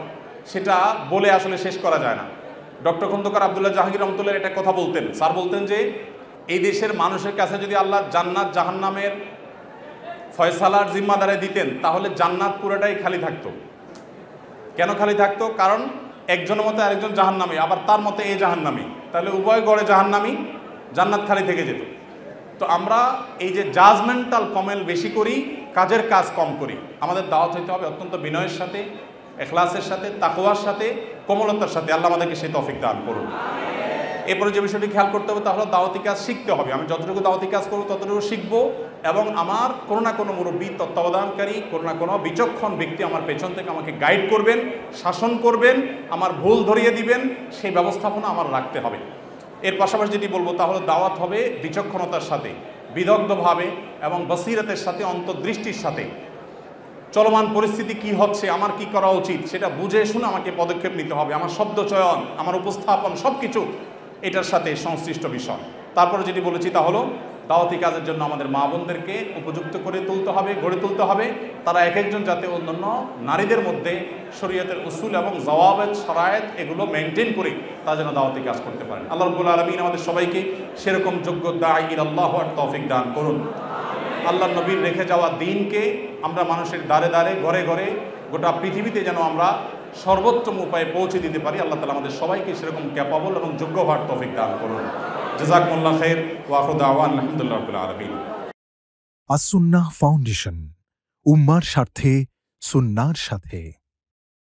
সেটা বলে আসলে শেষ করা যায় না। ডক্টর খন্দকার আব্দুল্লাহ জাহাঙ্গীর রহমতুল্লাহ এটা কথা বলতেন। স্যার বলতেন যে এই দেশের মানুষের কাছে যদি আল্লাহ জান্নাত জাহান্নামের ফয়সালার জিম্মাদারে দিতেন, তাহলে জান্নাত পুরোটাই খালি থাকতো, কেন খালি থাকতো? কারণ একজনের মতে আরেকজন জাহান্নামী, আবার তার মতে এ জাহান্নামী, তাহলে উভয় গড়ে জাহান্নামী, জান্নাত খালি থেকে যেত। তো আমরা এই যে জাজমেন্টাল কমেন্ট বেশি করি, কাজের কাজ কম করি। আমাদের দাওয়াত হইতে হবে অত্যন্ত বিনয়ের সাথে, এখলাসের সাথে, তাকওয়ার সাথে, কোমলতার সাথে। আল্লাহ আমাদেরকে সেই তৌফিক দান করুন। এরপরে যে বিষয়টি খেয়াল করতে হবে তা হলো দাওয়াতি কাজ শিখতে হবে। আমি যতটুকু দাওয়াতি কাজ করবো ততটুকু শিখবো, এবং আমার কোনো না কোনো মুরব্বী, তত্ত্বাবধানকারী, কোনো না কোনো বিচক্ষণ ব্যক্তি আমার পেছন থেকে আমাকে গাইড করবেন, শাসন করবেন, আমার ভুল ধরিয়ে দিবেন, সেই ব্যবস্থাপনা আমার রাখতে হবে। এর পাশাপাশি যেটি বলবো তা হলো দাওয়াত হবে বিচক্ষণতার সাথে, বিদগ্ধভাবে এবং বসিরতের সাথে, অন্তর্দৃষ্টির সাথে। চলমান পরিস্থিতি কি হচ্ছে, আমার কি করা উচিত, সেটা বুঝে শুনে আমাকে পদক্ষেপ নিতে হবে। আমার শব্দ চয়ন, আমার উপস্থাপন, সব কিছু এটার সাথে সংশ্লিষ্ট বিষয়। তারপরে যেটি বলেছি তা হলো দাওয়াতি কাজের জন্য আমাদের মা বোনদেরকে উপযুক্ত করে তুলতে হবে, গড়ে তুলতে হবে। তারা এক একজন যাতে অন্যান্য নারীদের মধ্যে শরীয়তের উসুল এবং জওয়াবেত, শরায়েত এগুলো মেনটেন করে তারা যেন দাওয়াতি কাজ করতে পারেন। আল্লাহ রাব্বুল আলামিন আমাদের সবাইকে সেরকম যোগ্য দাঈ ইলাল্লাহ আর তৌফিক দান করুন। আল্লাহ নবীর রেখে যাওয়া দিনকে আমরা মানুষের দ্বারে দ্বারে, ঘরে ঘরে, গোটা পৃথিবীতে যেন আমরা সর্বোত্তম উপায়ে পৌঁছে দিতে পারি। আল্লাহ তাআলা আমাদের সবাইকে সেরকম ক্যাপাবল এবং যোগ্য হওয়ার তৌফিক দান করুন। জাযাকুমুল্লাহ খাইর ওয়া আখিরু দাওয়ানা আলহামদুলিল্লাহি রাব্বিল আলামিন।
আস-সুন্নাহ ফাউন্ডেশন, উম্মার স্বার্থে, সুন্নাহর সাথে।